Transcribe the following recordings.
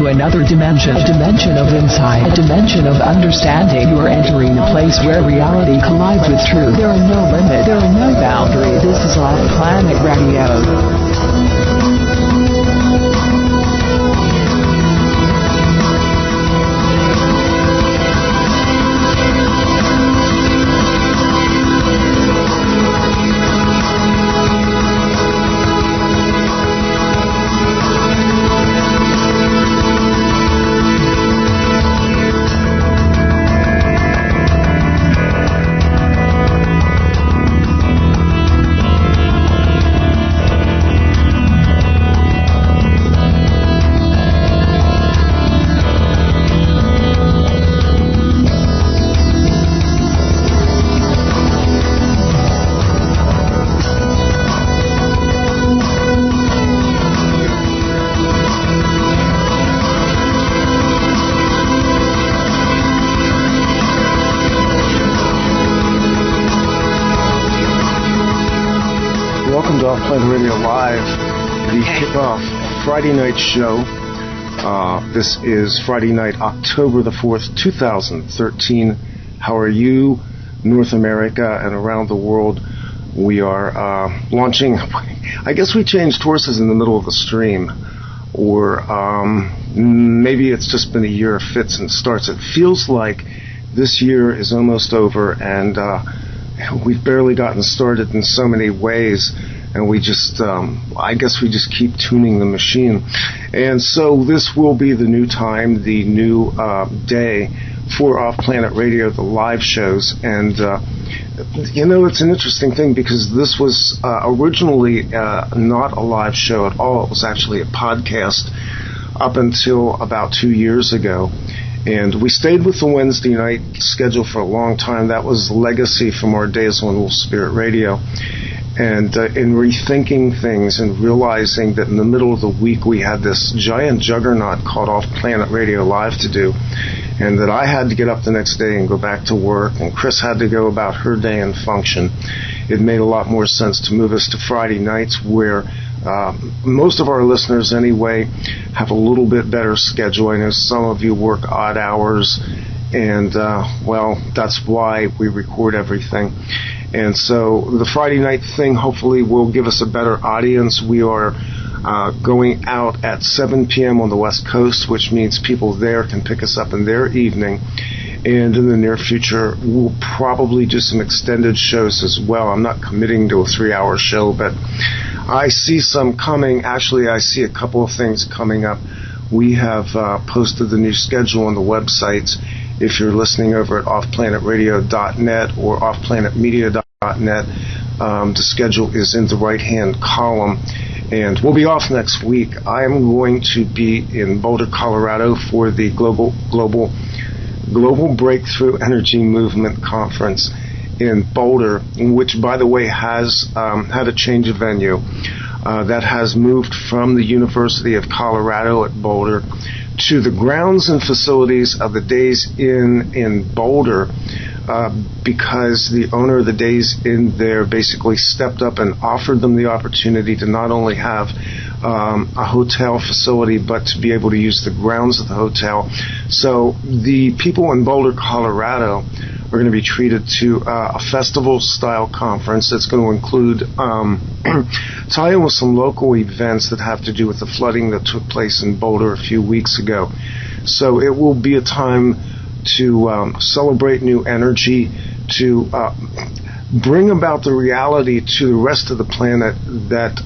into another dimension, a dimension of insight, a dimension of understanding. You are entering a place where reality collides with truth. There are no limits, there are no boundaries. This is Off-Planet Radio. OffPlanet Radio Live, the kickoff Friday night show. This is Friday night, October the 4th, 2013. How are you, North America and around the world? We are launching, I guess we changed horses in the middle of the stream, or maybe it's just been a year of fits and starts. It feels like this year is almost over, and we've barely gotten started in so many ways. And we just, I guess we just keep tuning the machine. And so this will be the new time, the new day for OffPlanet Radio, the live shows. And, you know, it's an interesting thing because this was originally not a live show at all. It was actually a podcast up until about 2 years ago. And we stayed with the Wednesday night schedule for a long time. That was legacy from our days on Wolf Spirit Radio. And in rethinking things and realizing that in the middle of the week we had this giant juggernaut called OffPlanet Radio Live to do, and that I had to get up the next day and go back to work, and Chris had to go about her day and function, it made a lot more sense to move us to Friday nights where most of our listeners anyway have a little bit better schedule. I know some of you work odd hours, and well, that's why we record everything. And so the Friday night thing hopefully will give us a better audience. We are going out at 7 p.m. on the West Coast, which means people there can pick us up in their evening. And in the near future, we'll probably do some extended shows as well. I'm not committing to a 3-hour show, but I see some coming. Actually, I see a couple of things coming up. We have posted the new schedule on the websites. If you're listening over at offplanetradio.net or offplanetmedia.net, the schedule is in the right-hand column. And we'll be off next week. I am going to be in Boulder, Colorado for the Global Breakthrough Energy Movement Conference in Boulder, which, by the way, has had a change of venue. That has moved from the University of Colorado at Boulder to the grounds and facilities of the Days Inn in Boulder, because the owner of the Days Inn there basically stepped up and offered them the opportunity to not only have a hotel facility, but to be able to use the grounds of the hotel. So the people in Boulder, Colorado are going to be treated to a festival-style conference that's going to include tie in with some local events that have to do with the flooding that took place in Boulder a few weeks ago. So it will be a time to celebrate new energy, to bring about the reality to the rest of the planet that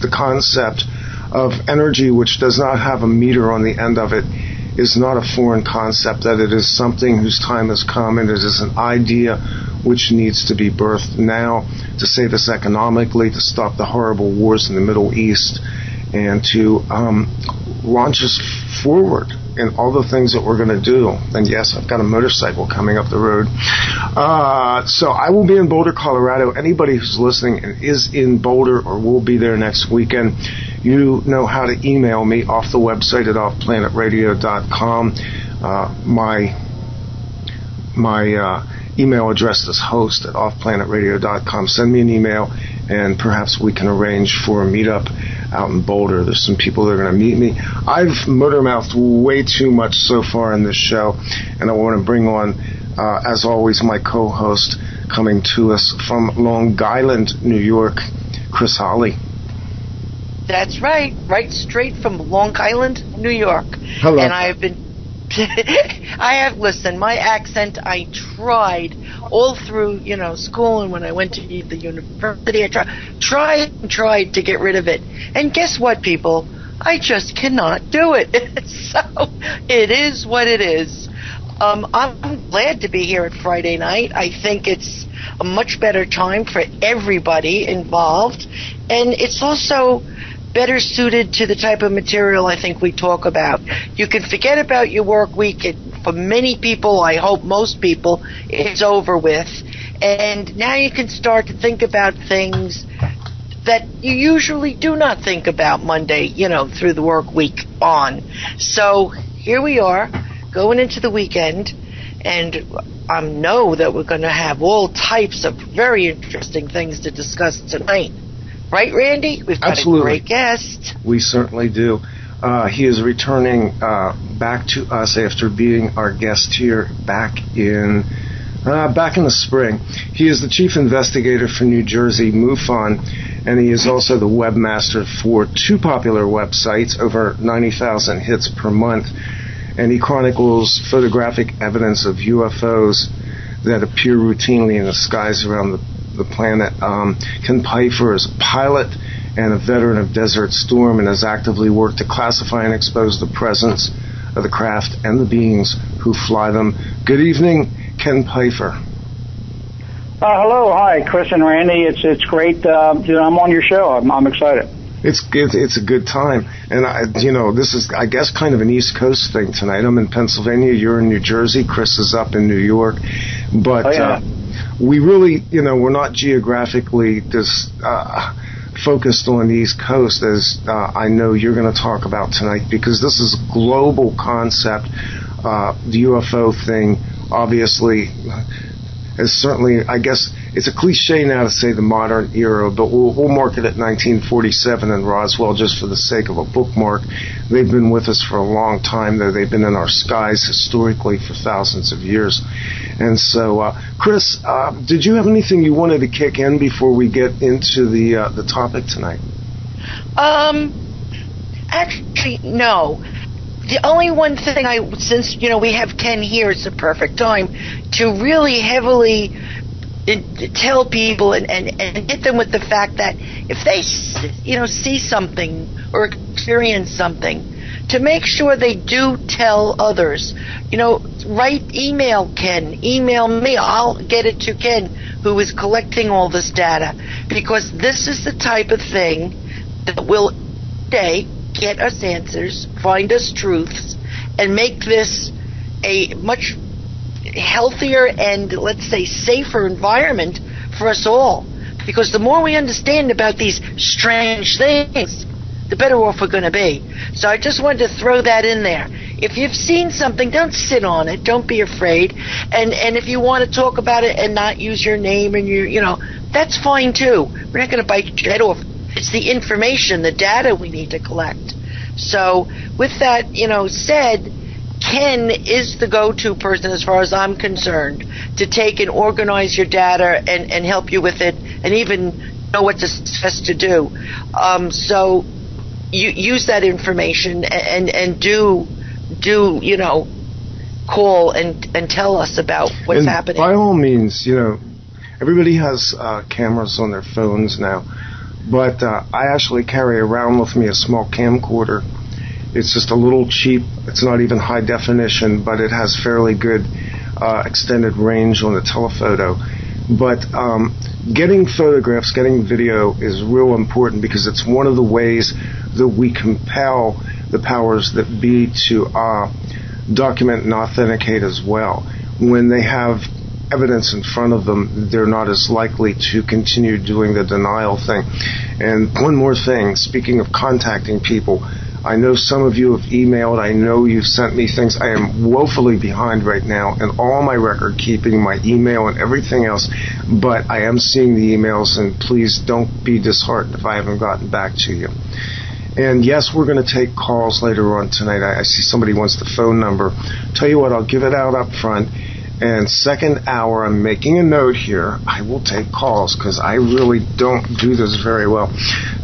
the concept of energy, which does not have a meter on the end of it, is not a foreign concept, that it is something whose time has come, and it is an idea which needs to be birthed now to save us economically, to stop the horrible wars in the Middle East, and to launch us forward in all the things that we're going to do. And yes, I've got a motorcycle coming up the road. So I will be in Boulder, Colorado. Anybody who's listening and is in Boulder or will be there next weekend, you know how to email me off the website at offplanetradio.com. My email address is host@offplanetradio.com. Send me an email, and perhaps we can arrange for a meetup out in Boulder. There's some people that are going to meet me. I've motor-mouthed way too much so far in this show, and I want to bring on, as always, my co-host coming to us from Long Island, New York, Chris Holly. That's right straight from Long Island, New York. Hello. And I've been listen, my accent, I tried all through, school, and when I went to the university, I tried to get rid of it. And guess what, people? I just cannot do it. So it is what it is. I'm glad to be here at Friday night. I think it's a much better time for everybody involved, and it's also better suited to the type of material I think we talk about. You can forget about your work week. For many people, I hope most people, it's over with. And now you can start to think about things that you usually do not think about Monday, through the work week on. So here we are, going into the weekend, and I know that we're going to have all types of very interesting things to discuss tonight. Right, Randy? We've got Absolutely. A great guest. We certainly do. He is returning back to us after being our guest here back in the spring. He is the chief investigator for New Jersey MUFON, and he is also the webmaster for two popular websites, over 90,000 hits per month, and he chronicles photographic evidence of UFOs that appear routinely in the skies around the planet. Ken Pfeifer is a pilot and a veteran of Desert Storm and has actively worked to classify and expose the presence of the craft and the beings who fly them. Good evening, Ken Pfeifer. Hello, hi, Chris and Randy. It's great. I'm on your show. I'm excited. It's a good time, and this is, I guess, kind of an East Coast thing tonight. I'm in Pennsylvania. You're in New Jersey. Chris is up in New York, but. We really, we're not geographically focused on the East Coast, as I know you're going to talk about tonight, because this is a global concept. The UFO thing, obviously, is certainly, I guess, it's a cliche now to say the modern era, but we'll mark it at 1947 in Roswell just for the sake of a bookmark. They've been with us for a long time, though. They've been in our skies historically for thousands of years. And so, Chris, did you have anything you wanted to kick in before we get into the topic tonight? Actually, no. The only one thing since we have Ken here, it's the perfect time to really heavily tell people and hit them with the fact that if they see something or experience something, to make sure they do tell others. Email Ken, email me, I'll get it to Ken, who is collecting all this data, because this is the type of thing that will get us answers, find us truths, and make this a much healthier and, let's say, safer environment for us all. Because the more we understand about these strange things, the better off we're going to be. So I just wanted to throw that in there. If you've seen something, don't sit on it. Don't be afraid. And if you want to talk about it and not use your name and that's fine too. We're not going to bite your head off. It's the information, the data we need to collect. So with that, said, Ken is the go-to person as far as I'm concerned to take and organize your data and help you with it and even know what to suggest to do. So you use that information and do call and tell us about what's happening. By all means, everybody has cameras on their phones now, but I actually carry around with me a small camcorder. It's just a little cheap. It's not even high definition, but it has fairly good extended range on the telephoto. But getting photographs, getting video is real important, because it's one of the ways that we compel the powers that be to document and authenticate as well. When they have evidence in front of them, they're not as likely to continue doing the denial thing. And one more thing, speaking of contacting people, I know some of you have emailed. I know you've sent me things. I am woefully behind right now in all my record keeping, my email and everything else, but I am seeing the emails, and please don't be disheartened if I haven't gotten back to you. And yes, we're going to take calls later on tonight. I see somebody wants the phone number. Tell you what, I'll give it out up front. And second hour, I'm making a note here. I will take calls because I really don't do this very well.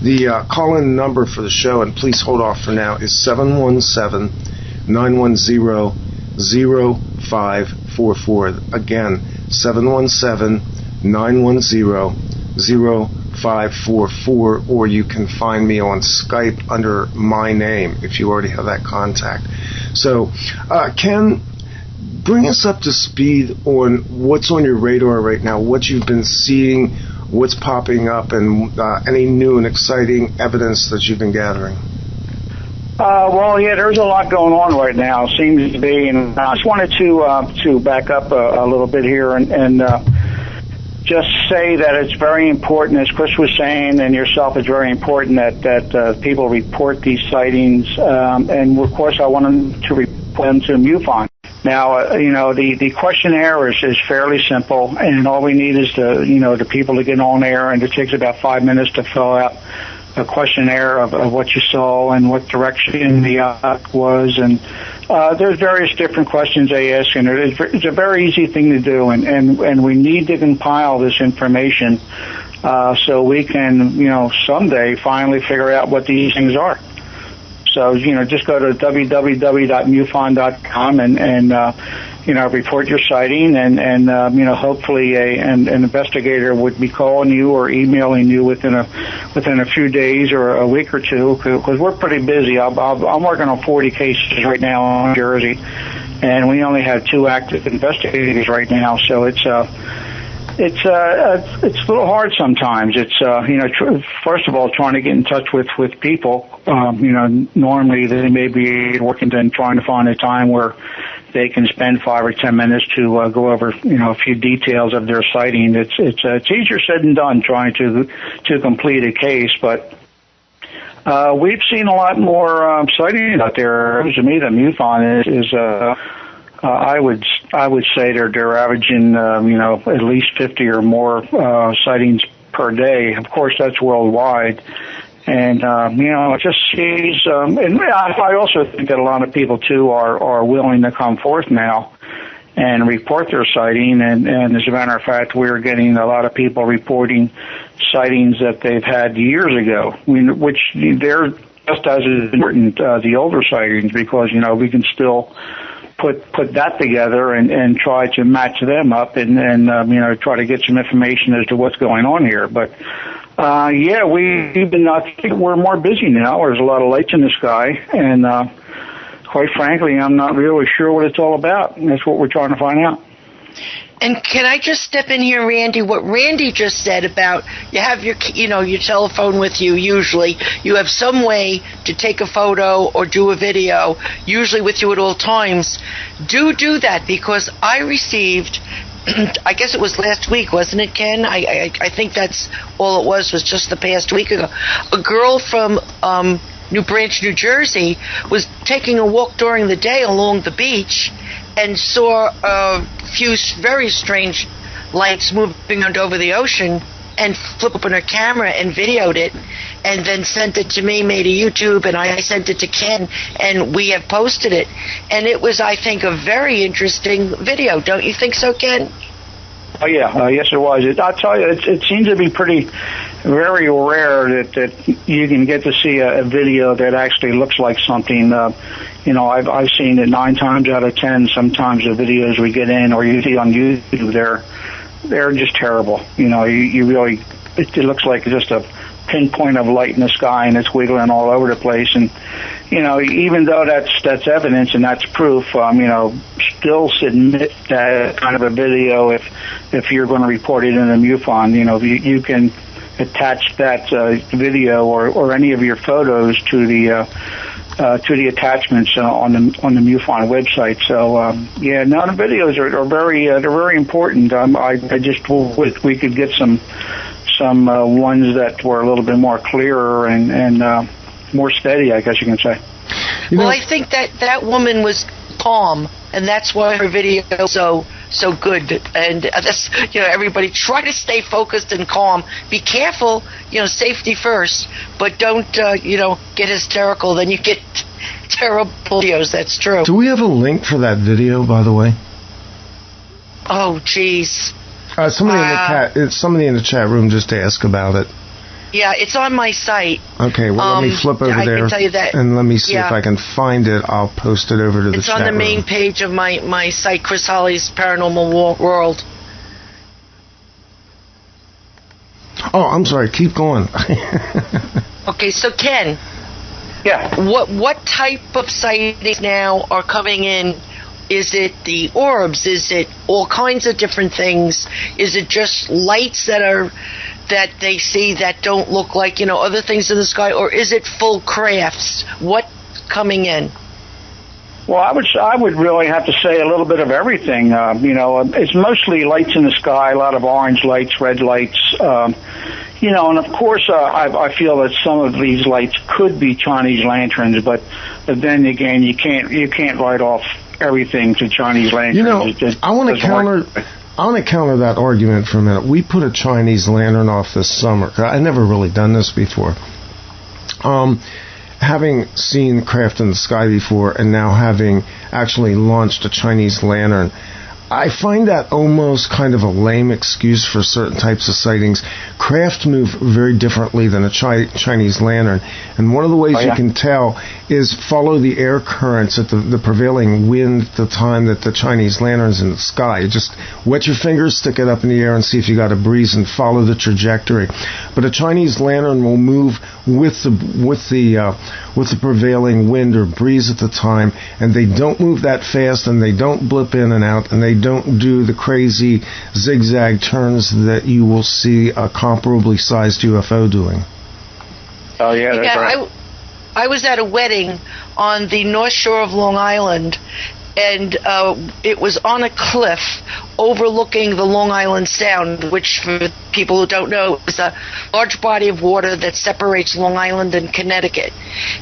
The call-in number for the show, and please hold off for now, is 717-910-0544. Again, 717-910-0544, or you can find me on Skype under my name if you already have that contact. So, Ken, bring us up to speed on what's on your radar right now, what you've been seeing, what's popping up, and any new and exciting evidence that you've been gathering. Well, yeah, there's a lot going on right now, seems to be, and I just wanted to back up a little bit here and just say that it's very important, as Chris was saying, and yourself, it's very important that people report these sightings, and of course I want them to report them to MUFON. Now, the questionnaire is fairly simple, and all we need is the people to get on there, and it takes about 5 minutes to fill out a questionnaire of what you saw and what direction the object was, and there's various different questions they ask, and it's a very easy thing to do, and we need to compile this information so we can, someday finally figure out what these things are. So, just go to www.mufon.com and report your sighting, and hopefully an investigator would be calling you or emailing you within a few days or a week or two, because we're pretty busy. I'm working on 40 cases right now in Jersey, and we only have 2 active investigators right now, so it's a little hard sometimes. It's first of all, trying to get in touch with people. Normally they may be working and trying to find a time where they can spend 5 or 10 minutes to go over a few details of their sighting. It's easier said than done trying to complete a case, but we've seen a lot more sightings out there. To me, the MUFON is I would say they're averaging at least 50 or more sightings per day. Of course, that's worldwide, and it just sees. And I also think that a lot of people too are willing to come forth now and report their sighting. And as a matter of fact, we're getting a lot of people reporting sightings that they've had years ago, which they're just as important the older sightings, because we can still put that together and try to match them up and try to get some information as to what's going on here. But we've been, I think we're more busy now. There's a lot of lights in the sky, and quite frankly, I'm not really sure what it's all about. And that's what we're trying to find out. And can I just step in here, Randy? What Randy just said about you have your telephone with you usually. You have some way to take a photo or do a video, usually with you at all times. Do that, because I received, I guess it was last week, wasn't it, Ken? I think that's all it was just the past week ago. A girl from New Branch, New Jersey, was taking a walk during the day along the beach and saw a few very strange lights moving over the ocean, and flipped open her camera and videoed it, and then sent it to me, made a YouTube, and I sent it to Ken, and we have posted it. And it was, I think, a very interesting video. Don't you think so, Ken? Oh, yeah. Yes, it was. I'll tell you, it seems to be very rare that you can get to see a video that actually looks like something. I've seen it 9 times out of 10. Sometimes the videos we get in or you see on YouTube, they're just terrible. You really, it looks like just a pinpoint of light in the sky, and it's wiggling all over the place. And even though that's evidence and that's proof, still submit that kind of a video if you're going to report it in a MUFON. You can attach that video or any of your photos to the attachments on the MUFON website. So the videos are very they're very important. I just wish we could get some ones that were a little bit more clearer and more steady, I guess you can say. Well, I think that woman was calm, and that's why her video is so so good. And that's, everybody try to stay focused and calm. Be careful, safety first, but don't, get hysterical. Then you get terrible videos. That's true. Do we have a link for that video, by the way? Oh, jeez. Somebody in the chat room just asked about it. Yeah, it's on my site. Okay, well, let me flip over there can tell you that, and let me see if I can find it. I'll post it over to the chat room. It's on the main page of my site, Chris Holly's Paranormal World. Oh, I'm sorry. Keep going. Okay, so Ken. Yeah. What type of sightings now are coming in? Is it the orbs? Is it all kinds of different things? Is it just lights that they see that don't look like, other things in the sky? Or is it full crafts? What coming in? Well, I would really have to say a little bit of everything. It's mostly lights in the sky, a lot of orange lights, red lights. And of course, I feel that some of these lights could be Chinese lanterns, but then again, you can't write off everything to Chinese lanterns. I want to counter that argument for a minute. We put a Chinese lantern off this summer. I never really done this before. Having seen Craft in the Sky before, and now having actually launched a Chinese lantern, I find that almost kind of a lame excuse for certain types of sightings. Craft move very differently than a Chinese lantern, and one of the ways you can tell is follow the air currents at the prevailing wind at the time that the Chinese lantern's in the sky. You just wet your fingers, stick it up in the air, and see if you got a breeze, and follow the trajectory. But a Chinese lantern will move with the prevailing wind or breeze at the time, and they don't move that fast, and they don't blip in and out, and they don't do the crazy zigzag turns that you will see a comparably sized UFO doing. Oh yeah, that's right. I was at a wedding on the North Shore of Long Island, and it was on a cliff overlooking the Long Island Sound, which, for people who don't know, is a large body of water that separates Long Island and Connecticut.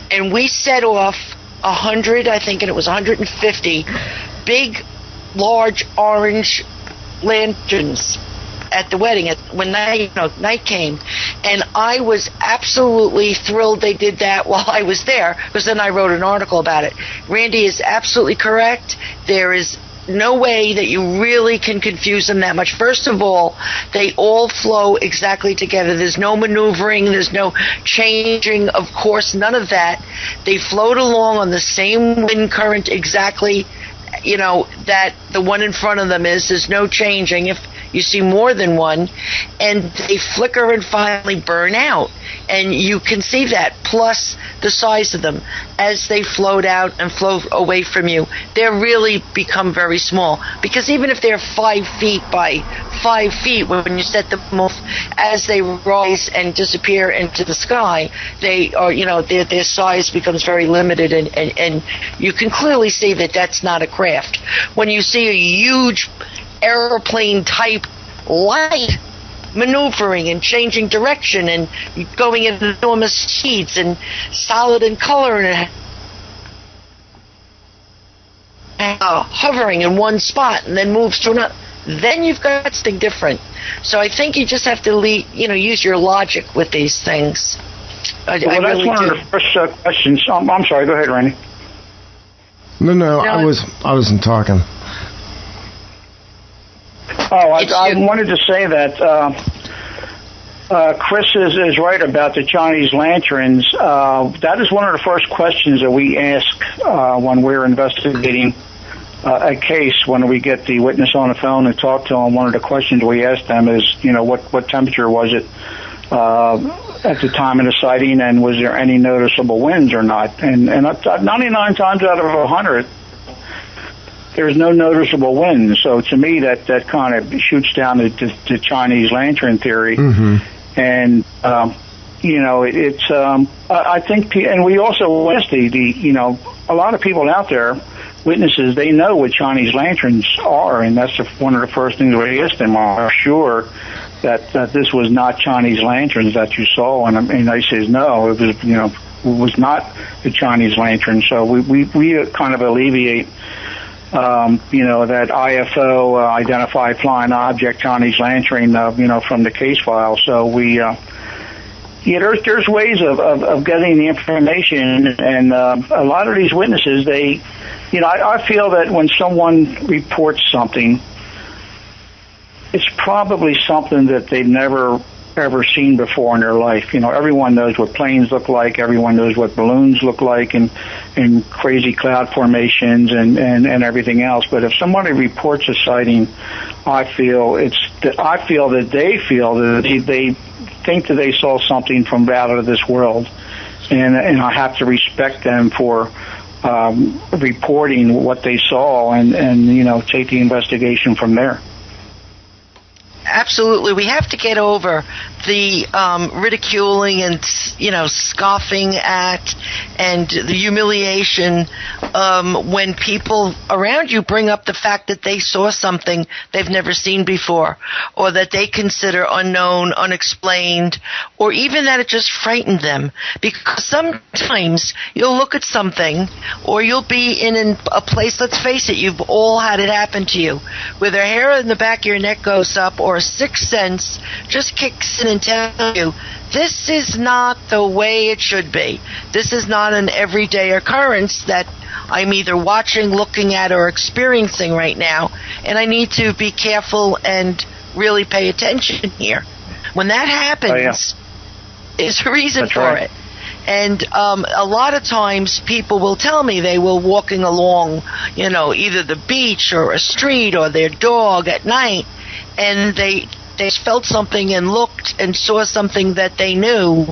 And we set off 100, I think, and it was 150 big, large orange lanterns at the wedding when night came, and I was absolutely thrilled they did that while I was there, because then I wrote an article about it. Randy is absolutely correct. There is no way that you really can confuse them that much. First of all, they all flow exactly together. There's no maneuvering, there's no changing of course, none of that. They float along on the same wind current exactly, that the one in front of them is. There's no changing if you see more than one, and they flicker and finally burn out. And you can see that, plus the size of them. As they float out and float away from you, they really become very small. Because even if they're 5 feet by 5 feet, when you set them off, as they rise and disappear into the sky, they are, their size becomes very limited, and you can clearly see that that's not a craft. When you see a huge airplane type light maneuvering and changing direction and going in enormous speeds and solid in color and hovering in one spot and then moves to another, then you've got something different. So I think you just have to use your logic with these things. That's one of the first questions. I'm sorry, go ahead, Randy. No, I wasn't talking. I wanted to say that Chris is right about the Chinese lanterns. That is one of the first questions that we ask when we're investigating a case. When we get the witness on the phone and talk to them, one of the questions we ask them is, what temperature was it at the time of the sighting, and was there any noticeable winds or not? And 99 times out of 100, there's no noticeable wind. So to me, that kind of shoots down the Chinese lantern theory. Mm-hmm. And I think, and we also asked a lot of people out there, witnesses, they know what Chinese lanterns are, and that's one of the first things we asked them. Are sure that this was not Chinese lanterns that you saw? And they says no, it was not the Chinese lantern. So we kind of alleviate that IFO identified flying object Johnny's Lantern, from the case file. So we, there's ways of getting the information, and a lot of these witnesses, they, I feel that when someone reports something, it's probably something that they've never ever seen before in their life. Everyone knows what planes look like, everyone knows what balloons look like, and crazy cloud formations and everything else. But if somebody reports a sighting, I feel that they think that they saw something from out of this world, and I have to respect them for reporting what they saw, and take the investigation from there. Absolutely. We have to get over the ridiculing and, scoffing at and the humiliation when people around you bring up the fact that they saw something they've never seen before, or that they consider unknown, unexplained, or even that it just frightened them. Because sometimes you'll look at something, or you'll be in a place, let's face it, you've all had it happen to you, where the hair in the back of your neck goes up, or a sixth sense just kicks in and tells you, this is not the way it should be. This is not an everyday occurrence that I'm either watching, looking at, or experiencing right now, and I need to be careful and really pay attention here. When that happens, there's a reason for it. And a lot of times people will tell me they were walking along, either the beach or a street or their dog at night, and they felt something and looked and saw something that they knew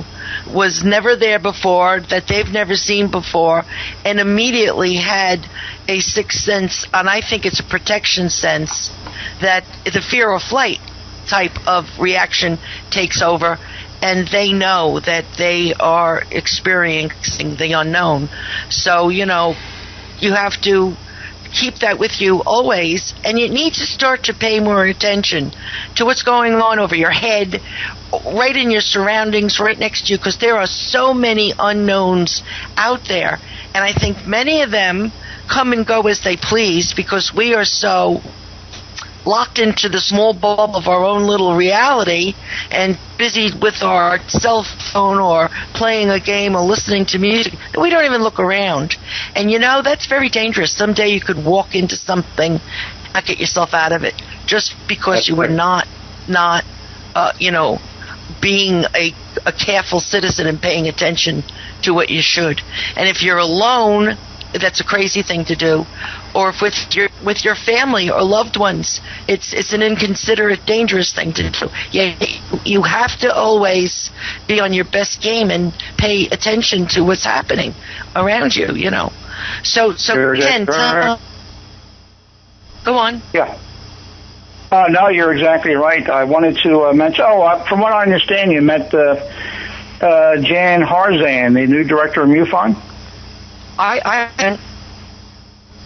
was never there before, that they've never seen before, and immediately had a sixth sense, and I think it's a protection sense, that the fear of flight type of reaction takes over, and they know that they are experiencing the unknown. So, you have to keep that with you always, and you need to start to pay more attention to what's going on over your head, right in your surroundings, right next to you, because there are so many unknowns out there, and I think many of them come and go as they please, because we are so locked into the small bulb of our own little reality and busy with our cell phone or playing a game or listening to music that we don't even look around. And that's very dangerous. Someday you could walk into something, not get yourself out of it, just because you were not being a careful citizen and paying attention to what you should. And if you're alone, that's a crazy thing to do. Or if with your family or loved ones, it's an inconsiderate, dangerous thing to do. You have to always be on your best game and pay attention to what's happening around you. So Ken, go on. Yeah. No, you're exactly right. I wanted to mention. From what I understand, you met Jan Harzan, the new director of MUFON.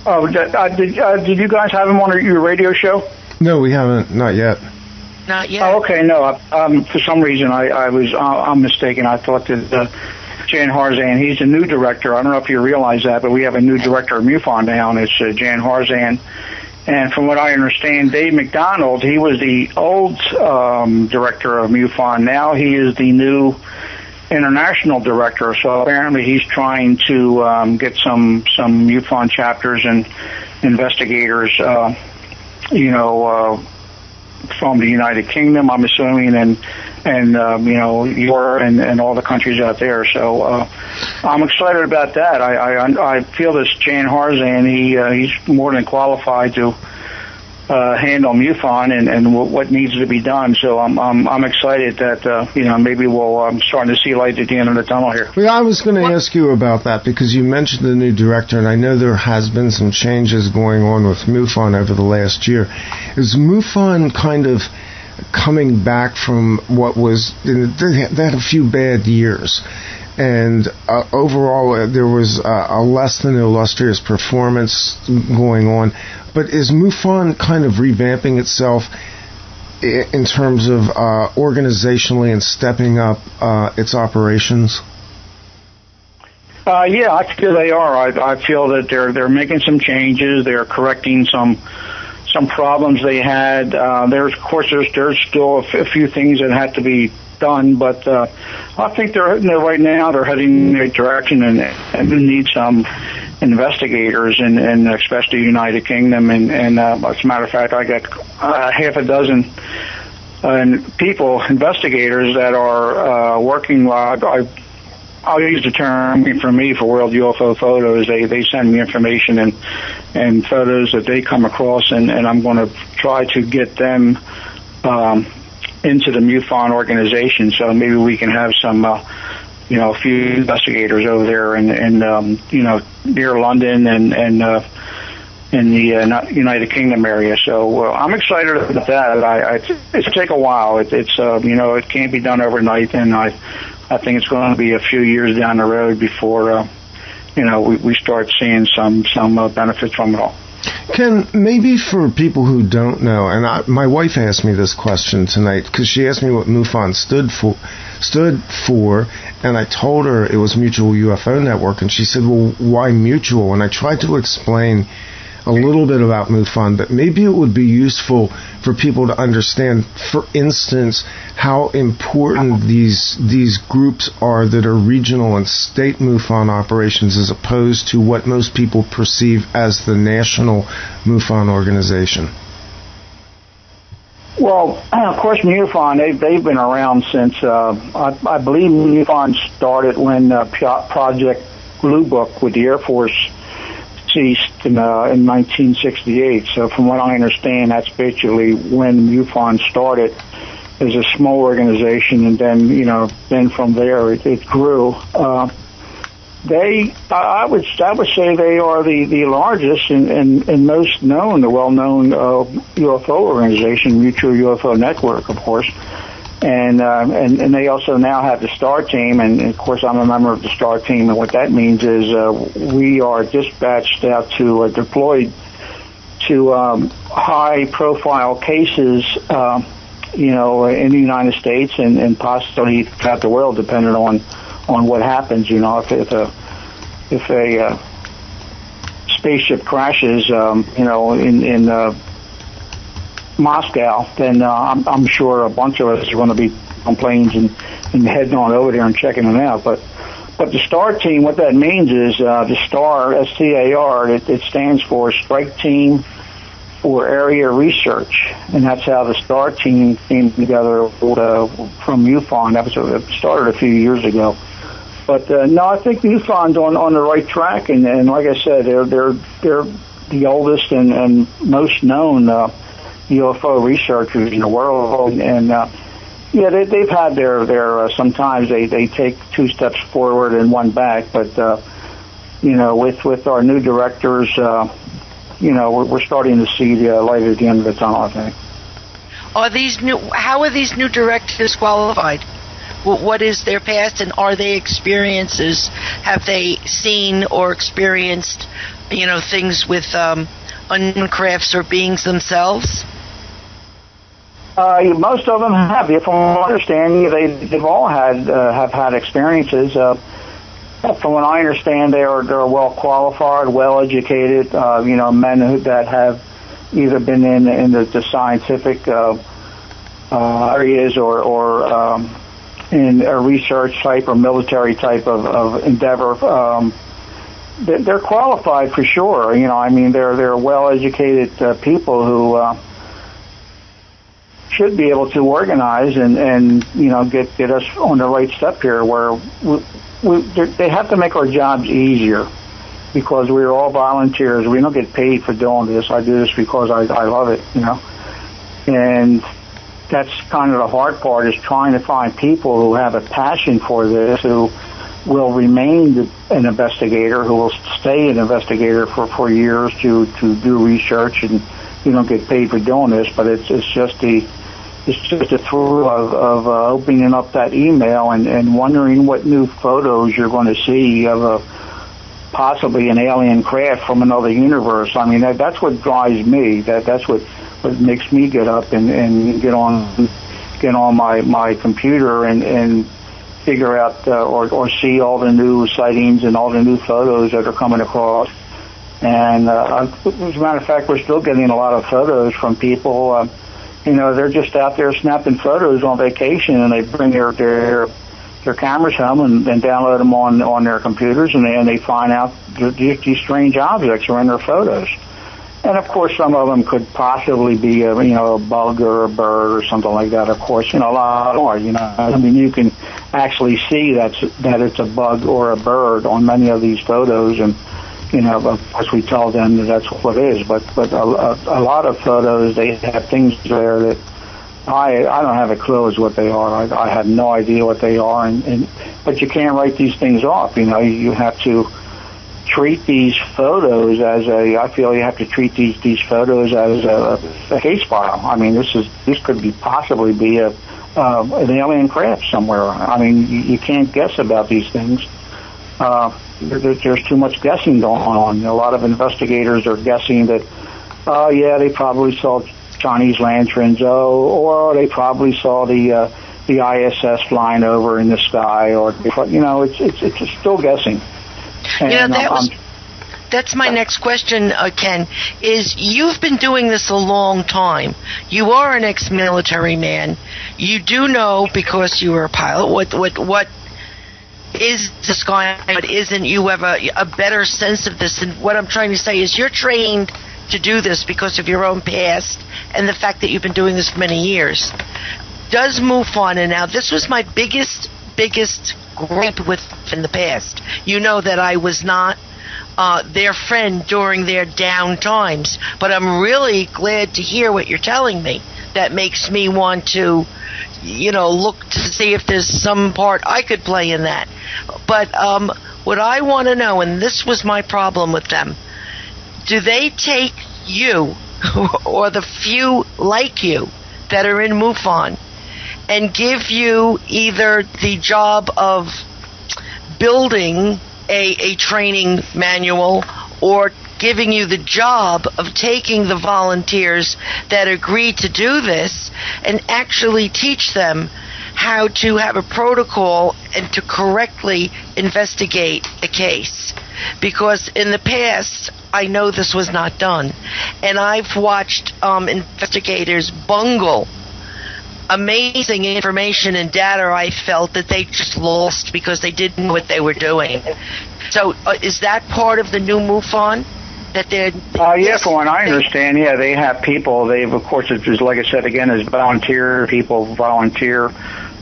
Oh, did you guys have him on your radio show? No, we haven't. Not yet. Not yet. Oh, okay. No, for some reason I'm mistaken. I thought that Jan Harzan, he's the new director. I don't know if you realize that, but we have a new director of MUFON now, and it's Jan Harzan. And from what I understand, Dave McDonald, he was the old director of MUFON. Now he is the new international director, so apparently he's trying to get some MUFON chapters and investigators, from the United Kingdom, I'm assuming, and Europe and all the countries out there. So I'm excited about that. I feel this Jan Harzan, he's more than qualified to handle MUFON and what needs to be done. So I'm excited that maybe we'll starting to see light at the end of the tunnel here. Well, I was going to ask you about that because you mentioned the new director, and I know there has been some changes going on with MUFON over the last year. Is MUFON kind of coming back from what was? They had a few bad years. And overall, there was a less than illustrious performance going on. But is MUFON kind of revamping itself in terms of organizationally and stepping up its operations? Yeah, I feel they are. I feel that they're making some changes. They're correcting some problems they had. There's still a few things that have to be done, but I think right now they're heading in the right direction, and we need some investigators, and especially the United Kingdom. And as a matter of fact, I got half a dozen investigators that are working. I'll use the term for World UFO Photos. They send me information and photos that they come across, and I'm going to try to get them into the MUFON organization. So maybe we can have some, a few investigators over there in near London and in the United Kingdom area. So I'm excited about that. It's take a while. It can't be done overnight, and I think it's going to be a few years down the road before, we start seeing some benefits from it all. Ken, maybe for people who don't know, and my wife asked me this question tonight because she asked me what MUFON stood for, and I told her it was Mutual UFO Network, and she said, well, why mutual? And I tried to explain a little bit about MUFON, but maybe it would be useful for people to understand, for instance, how important these groups are that are regional and state MUFON operations as opposed to what most people perceive as the national MUFON organization. Well, of course, MUFON, they've been around since, I believe MUFON started when Project Blue Book with the Air Force ceased in 1968. So from what I understand, that's basically when MUFON started as a small organization, and then from there it grew. I would say they are the largest and most known, the well-known UFO organization, Mutual UFO Network, of course. And they also now have the STAR team, and of course I'm a member of the STAR team, and what that means is we are dispatched out to deployed to high-profile cases, in the United States and possibly throughout the world, depending on what happens. If a spaceship crashes, in Moscow, then I'm sure a bunch of us are going to be on planes and heading on over there and checking them out. But the STAR team, what that means is the STAR, STAR, it stands for Strike Team for Area Research, and that's how the STAR team came together from MUFON. It started a few years ago. But no, I think MUFON's on the right track, and like I said, they're the oldest and most known UFO researchers in the world, and they've had their sometimes they take two steps forward and one back, but with our new directors, we're starting to see the light at the end of the tunnel, I think. How are these new directors qualified? What is their past, and are they experiences? Have they seen or experienced, things with unknown crafts or beings themselves? Most of them have. From what I understand, they've all have had experiences. From what I understand, they're well qualified, well educated. Men that have either been in the scientific areas or in a research type or military type of endeavor. They're qualified for sure. They're well educated people who should be able to organize and get us on the right step here, where they have to make our jobs easier, because we're all volunteers. We don't get paid for doing this. I do this because I love it, and that's kind of the hard part, is trying to find people who have a passion for this, who will remain an investigator, who will stay an investigator for years to do research, and you don't get paid for doing this, but it's just a thrill of opening up that email and wondering what new photos you're going to see of possibly an alien craft from another universe. That's what drives me. That's what makes me get up and get on my computer and figure out or see all the new sightings and all the new photos that are coming across. And as a matter of fact, we're still getting a lot of photos from people. They're just out there snapping photos on vacation, and they bring their cameras home and download them on their computers, and they find out these strange objects are in their photos. And of course, some of them could possibly be a bug or a bird or something like that. Of course, a lot more. You can actually see that it's a bug or a bird on many of these photos, and of course we tell them that that's what it is. But a lot of photos, they have things there that I don't have a clue as what they are. I have no idea what they are, but you can't write these things off. You have to treat these photos I feel you have to treat these photos as a case file. I mean, this could possibly be an alien craft somewhere. I mean, you can't guess about these things. There's too much guessing going on. A lot of investigators are guessing that, they probably saw Chinese lanterns, or they probably saw the ISS flying over in the sky, or it's still guessing. And, that's my next question, Ken, is you've been doing this a long time. You are an ex-military man. You do know, because you were a pilot, what is the sky and what isn't. You have a better sense of this. And what I'm trying to say is you're trained to do this because of your own past and the fact that you've been doing this for many years. Does MUFON, and now this was my biggest gripe with in the past. You know that I was not their friend during their down times, but I'm really glad to hear what you're telling me. That makes me want to, look to see if there's some part I could play in that. But what I want to know, and this was my problem with them, do they take you or the few like you that are in MUFON and give you either the job of building a training manual or giving you the job of taking the volunteers that agree to do this and actually teach them how to have a protocol and to correctly investigate a case? Because in the past, I know this was not done. And I've watched investigators bungle amazing information and data I felt that they just lost because they didn't know what they were doing. So is that part of the new MUFON? That they're from what I understand, they have people. They've, of course, it's like I said again, is volunteer people,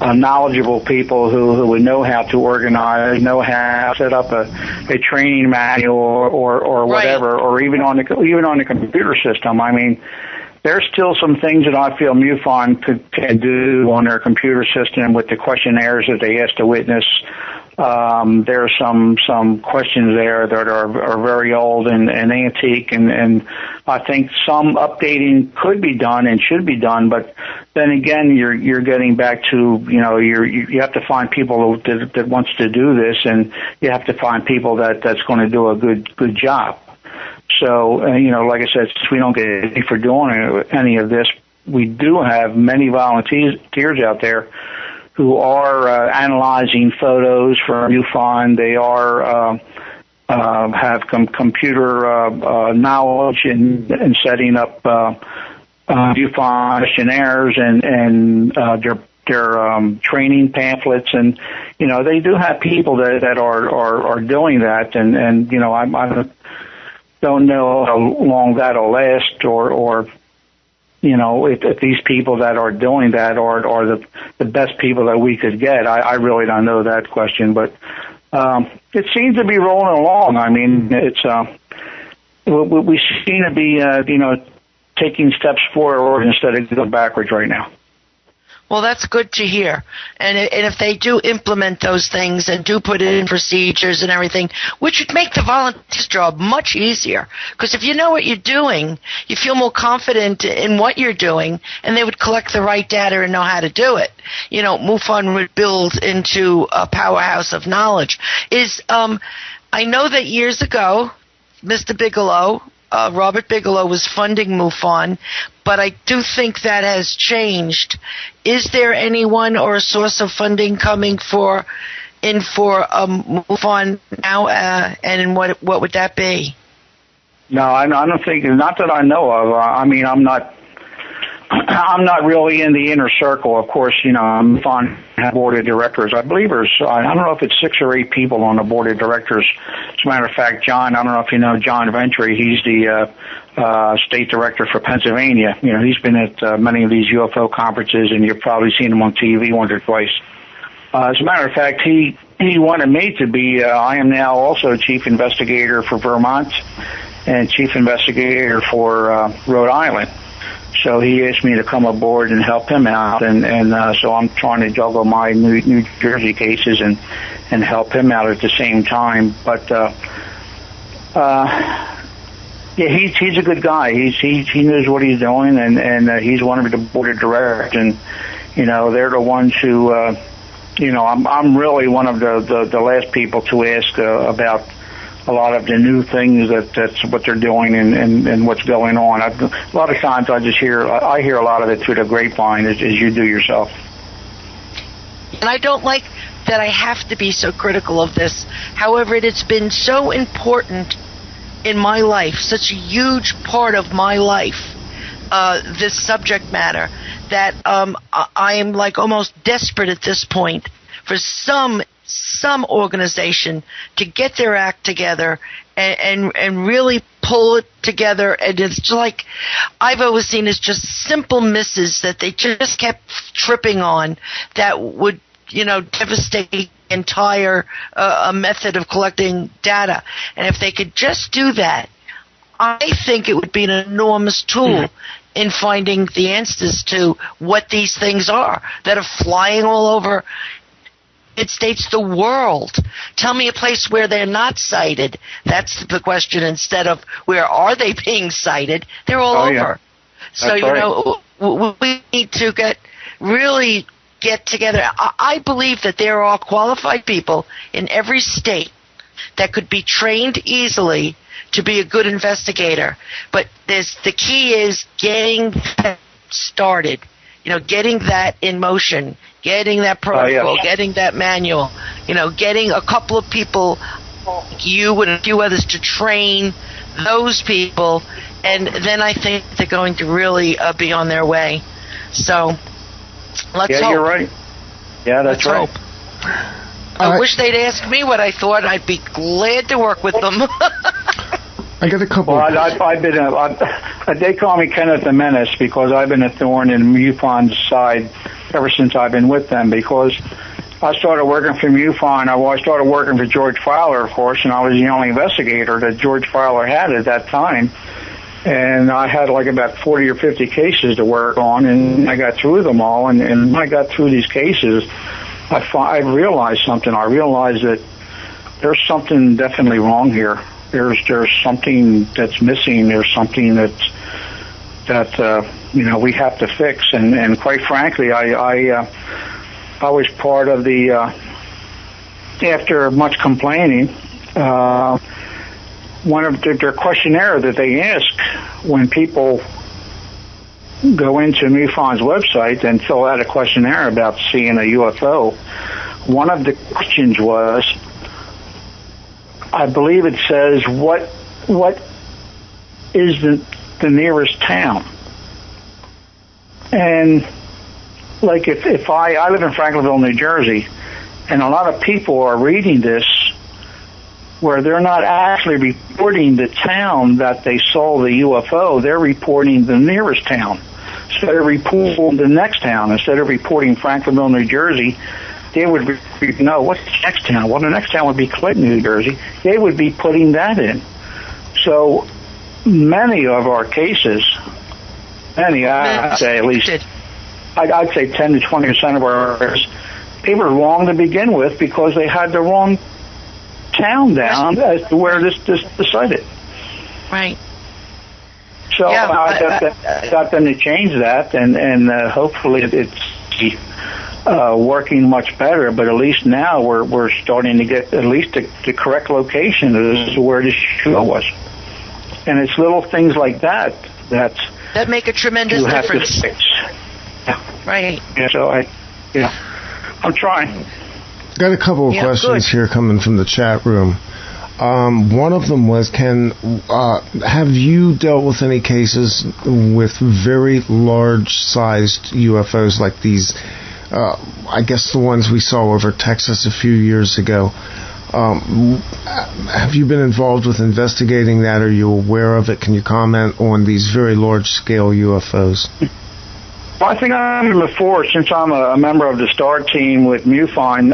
knowledgeable people who would know how to organize, know how to set up a training manual or whatever, right. Or even on the computer system. I mean, there's still some things that I feel MUFON can do on their computer system with the questionnaires that they ask the witness. There are some questions there that are very old and antique, and I think some updating could be done and should be done. But then again, you're getting back to you have to find people that wants to do this, and you have to find people that's going to do a good job. So like I said, since we don't get any for doing any of this, we do have many volunteers out there who are analyzing photos for MUFON. They are have computer knowledge in setting up MUFON questionnaires and their training pamphlets, and they do have people that are doing that, and I don't know how long that'll last, or if these people that are doing that are the best people that we could get. I really don't know that question, but it seems to be rolling along. I mean, it's we seem to be taking steps forward instead of going backwards right now. Well, that's good to hear. And if they do implement those things and do put in procedures and everything, which would make the volunteer's job much easier. Because if you know what you're doing, you feel more confident in what you're doing, and they would collect the right data and know how to do it. MUFON would build into a powerhouse of knowledge. I know that years ago, Mr. Bigelow Robert Bigelow was funding MUFON, but I do think that has changed. Is there anyone or a source of funding coming for MUFON now, and what would that be? No, I don't think, not that I know of. I mean, I'm not really in the inner circle. Of course, I'm on board of directors. I believe there's, I don't know if it's 6 or 8 people on the board of directors. As a matter of fact, John, I don't know if you know John Ventry. He's the state director for Pennsylvania. He's been at many of these UFO conferences, and you've probably seen him on TV once or twice. As a matter of fact, he wanted me to be, I am now also chief investigator for Vermont and chief investigator for Rhode Island. So he asked me to come aboard and help him out, and so I'm trying to juggle my New Jersey cases and help him out at the same time. But yeah, he's a good guy. He knows what he's doing, and he's one of the board of directors, and they're the ones who I'm really one of the last people to ask about a lot of the new things that's what they're doing and what's going on. A lot of times I hear a lot of it through the grapevine, as you do yourself. And I don't like that I have to be so critical of this. However, it's been so important in my life, such a huge part of my life, this subject matter, that I am like almost desperate at this point for some organization to get their act together and really pull it together. And it's just like I've always seen as just simple misses that they just kept tripping on that would devastate the entire method of collecting data. And if they could just do that, I think it would be an enormous tool in finding the answers to what these things are that are flying all over States, the world. Tell me a place where they're not cited. That's the question, instead of where are they being cited. They're all over. Yeah. So, we need to get together. I believe that there are qualified people in every state that could be trained easily to be a good investigator. But the key is getting that started, getting that in motion, getting that protocol, getting that manual, getting a couple of people, you and a few others, to train those people, and then I think they're going to really be on their way. So let's hope. Yeah, you're right. Yeah, that's right. Hope. I wish they'd asked me what I thought. I'd be glad to work with them. I got a couple. Well, I've been they call me Kenneth the Menace because I've been a thorn in MUFON's side ever since I've been with them, because I started working for MUFON. I started working for George Fowler, of course, and I was the only investigator that George Fowler had at that time. And I had like about 40 or 50 cases to work on, and I got through them all. And when I got through these cases, I realized something. I realized that there's something definitely wrong here. There's something that's missing. There's something that we have to fix. And quite frankly, I was part of the after much complaining, one of their questionnaire that they ask when people go into MUFON's website and fill out a questionnaire about seeing a UFO. One of the questions was, I believe it says, what is the nearest town? And like if I live in Franklinville, New Jersey, and a lot of people are reading this where they're not actually reporting the town that they saw the UFO, they're reporting the nearest town. Instead of reporting the next town, instead of reporting Franklinville, New Jersey, they would no, what's the next town? Well, the next town would be Clinton, New Jersey. They would be putting that in. So many of our cases, I'd say at least, I'd say 10 to 20% of our cases, they were wrong to begin with because they had the wrong town down as to where this decided. Right. So I got them to change that, and hopefully it's working much better. But at least now we're starting to get at least the correct location as to where this show was. And it's little things like that that make a tremendous you have difference. to fix. Yeah. Right. Yeah, so I'm trying. Got a couple of questions here coming from the chat room. One of them was, have you dealt with any cases with very large-sized UFOs like these? I guess the ones we saw over Texas a few years ago. Have you been involved with investigating that? Are you aware of it? Can you comment on these very large-scale UFOs? Well, I think I'm before, since I'm a member of the STAR team with MUFON.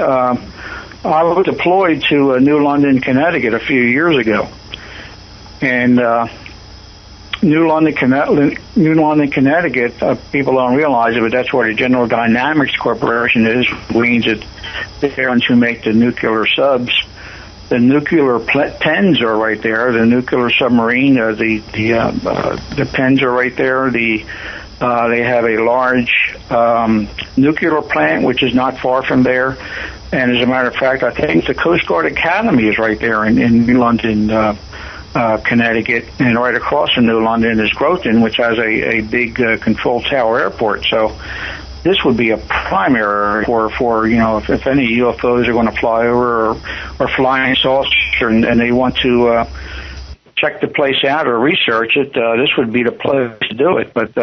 I was deployed to New London, Connecticut a few years ago. And New London, Connecticut, people don't realize it, but that's where the General Dynamics Corporation is, means that they're ones who make the nuclear subs. The nuclear pens are right there. The nuclear submarine, the pens are right there. They have a large nuclear plant, which is not far from there. And as a matter of fact, I think the Coast Guard Academy is right there in New London, Connecticut. And right across from New London is Groton, which has a big control tower airport. So this would be a primary for if any UFOs are going to fly over or flying saucer and they want to check the place out or research it, this would be the place to do it. But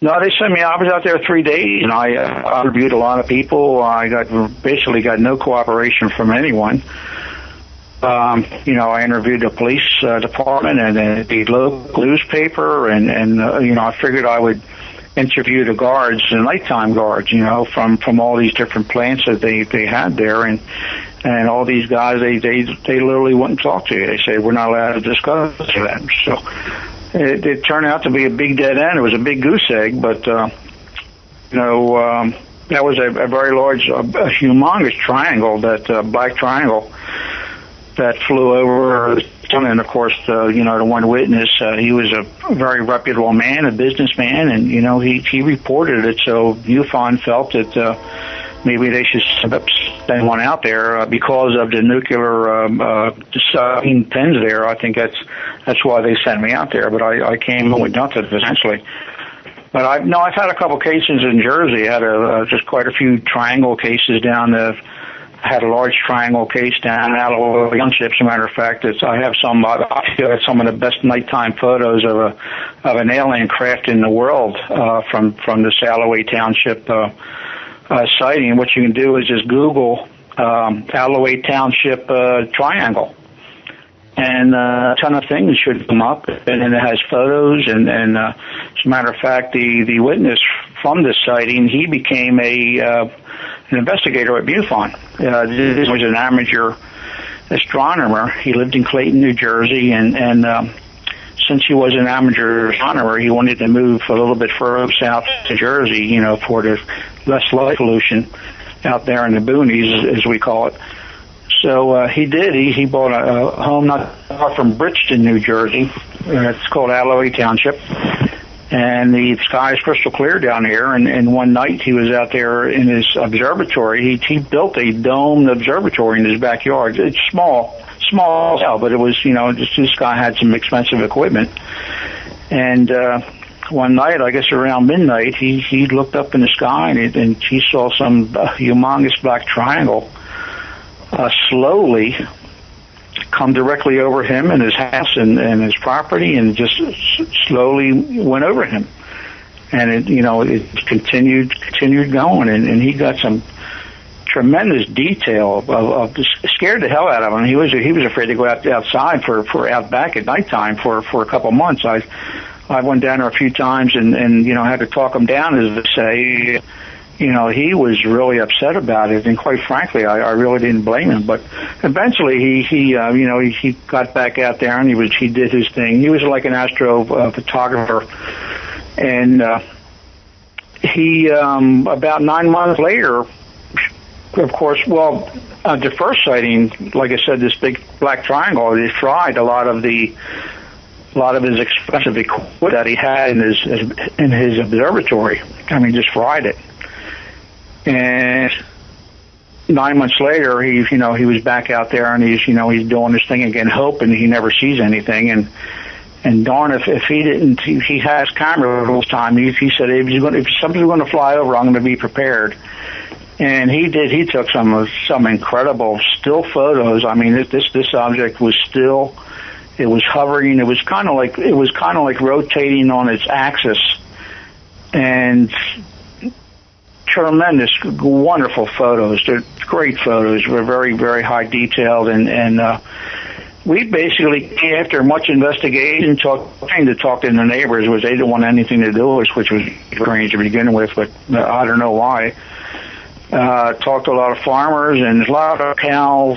no, they sent me. I was out there 3 days, and I interviewed a lot of people. I basically got no cooperation from anyone. I interviewed the police department and the local newspaper, and I figured I would interview the guards, the nighttime guards, from all these different plants that they had there, and all these guys, they literally wouldn't talk to you. They said, we're not allowed to discuss that. So it turned out to be a big dead end. It was a big goose egg, but that was a very large, a humongous triangle, that black triangle that flew over. And of course, the one witness, he was a very reputable man, a businessman, and he reported it. So MUFON felt that maybe they should send one out there because of the nuclear pens there. I think that's why they sent me out there. But I came with nothing essentially. But I've had a couple cases in Jersey. I had just quite a few triangle cases down there. Had a large triangle case down in Alloy Township. As a matter of fact, I have some of the best nighttime photos of an alien craft in the world from this Alloy Township sighting. What you can do is just Google Alloy Township triangle, and a ton of things should come up. And it has photos. And as a matter of fact, the witness from this sighting, he became an investigator at MUFON. This was an amateur astronomer. He lived in Clayton, New Jersey, and since he was an amateur astronomer, he wanted to move a little bit further south to Jersey, for the less light pollution out there in the boonies, as we call it. So he did. He bought a home not far from Bridgeton, New Jersey. It's called Alloy Township. And the sky is crystal clear down here, and one night he was out there in his observatory. He built a domed observatory in his backyard. It's small, but it was, just this guy had some expensive equipment. And one night, I guess around midnight, he looked up in the sky, and he saw some humongous black triangle slowly come directly over him and his house and his property, and just slowly went over him. And it continued going, and he got some tremendous detail of scared the hell out of him. He was afraid to go outside for out back at nighttime for a couple of months. I went down there a few times and had to talk him down, as they say. He was really upset about it, and quite frankly, I really didn't blame him. But eventually, he got back out there, and he did his thing. He was like an astro photographer, and he about 9 months later, of course, the first sighting, like I said, this big black triangle, it fried a lot of his expensive equipment that he had in his observatory. I mean, just fried it. And 9 months later, he was back out there, and he's doing this thing again, hoping he never sees anything. And And darn, if he didn't, he has camera all the time. He said, if somebody's going to fly over, I'm going to be prepared. And he did. He took some incredible still photos. I mean, this object was still. It was hovering. It was kind of like rotating on its axis, and tremendous, wonderful photos. They're great photos. Were very, very high detailed, and we basically, after much investigation, trying to talk to the neighbors, was they didn't want anything to do with us, which was strange to begin with, but I don't know why. Talked to a lot of farmers and a lot of cow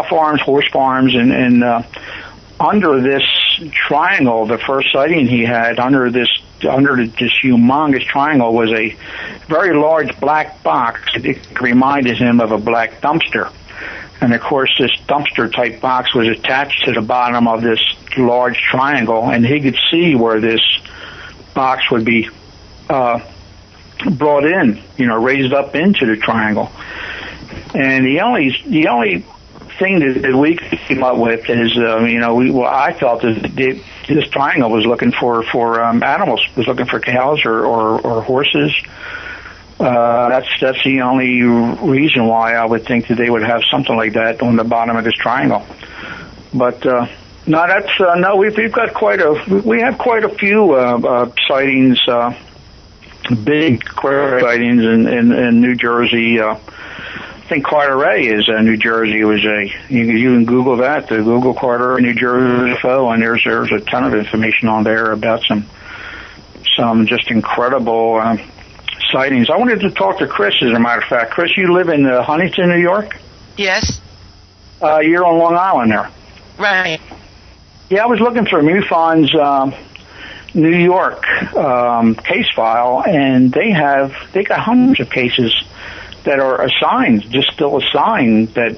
farms, horse farms, and under this triangle, the first sighting he had under this humongous triangle was a very large black box. It reminded him of a black dumpster. And of course, this dumpster type box was attached to the bottom of this large triangle, and he could see where this box would be brought in, raised up into the triangle. And the only thing that we came up with is, I felt that this triangle was looking for animals, was looking for cows or horses. That's the only reason why I would think that they would have something like that on the bottom of this triangle. But we've got quite a few sightings, big sightings in New Jersey. I think Carteret is New Jersey. You can Google that, the Google Carteret New Jersey UFO, and there's a ton of information on there about some just incredible sightings. I wanted to talk to Chris, as a matter of fact. Chris, you live in Huntington, New York? Yes. You're on Long Island there. Right. Yeah, I was looking for MUFON's New York case file, and they got hundreds of cases that are still assigned that,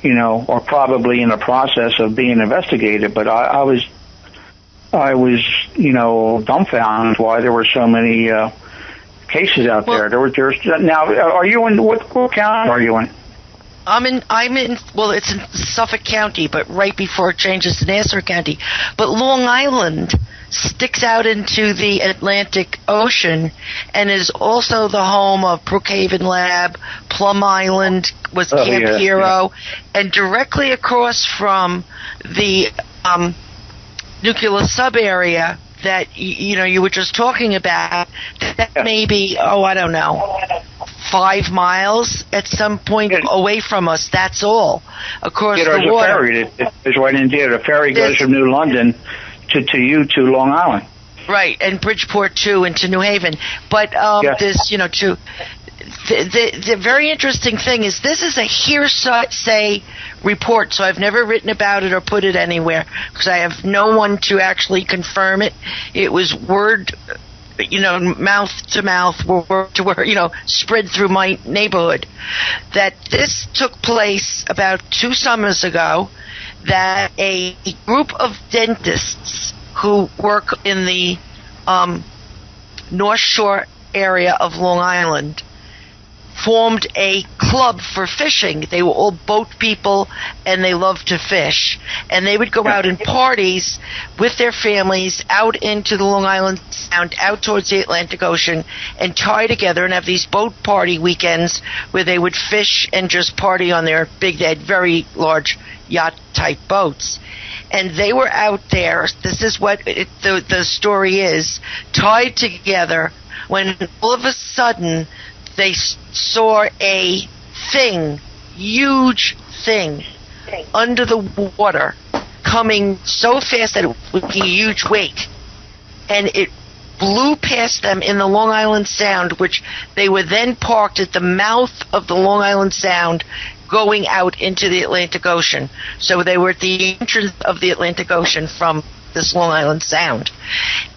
are probably in the process of being investigated. But I was dumbfounded why there were so many cases out there. Now, are you in what county are you in? I'm in. Well, it's in Suffolk County, but right before it changes to Nassau County. But Long Island sticks out into the Atlantic Ocean and is also the home of Brookhaven Lab. Plum Island was Camp Hero, and directly across from the nuclear sub area that you were just talking about, that may be, I don't know, 5 miles at some point away from us. That's all across the water. There's a ferry. There's right in there. The ferry goes from New London to Long Island. Right, and Bridgeport too, into New Haven. But the very interesting thing is this is a hearsay report, so I've never written about it or put it anywhere because I have no one to actually confirm it. It was word, mouth to mouth, word to word, spread through my neighborhood, that this took place about 2 summers ago, that a group of dentists who work in the North Shore area of Long Island formed a club for fishing. They were all boat people, and they loved to fish. And they would go out in parties with their families out into the Long Island Sound, out towards the Atlantic Ocean, and tie together and have these boat party weekends where they would fish and just party on their they had very large yacht-type boats. And they were out there, this is what the story is, tied together, when all of a sudden they saw a huge thing, under the water, coming so fast that it would be a huge wake. And it blew past them in the Long Island Sound, which they were then parked at the mouth of the Long Island Sound, going out into the Atlantic Ocean. So they were at the entrance of the Atlantic Ocean from this Long Island Sound.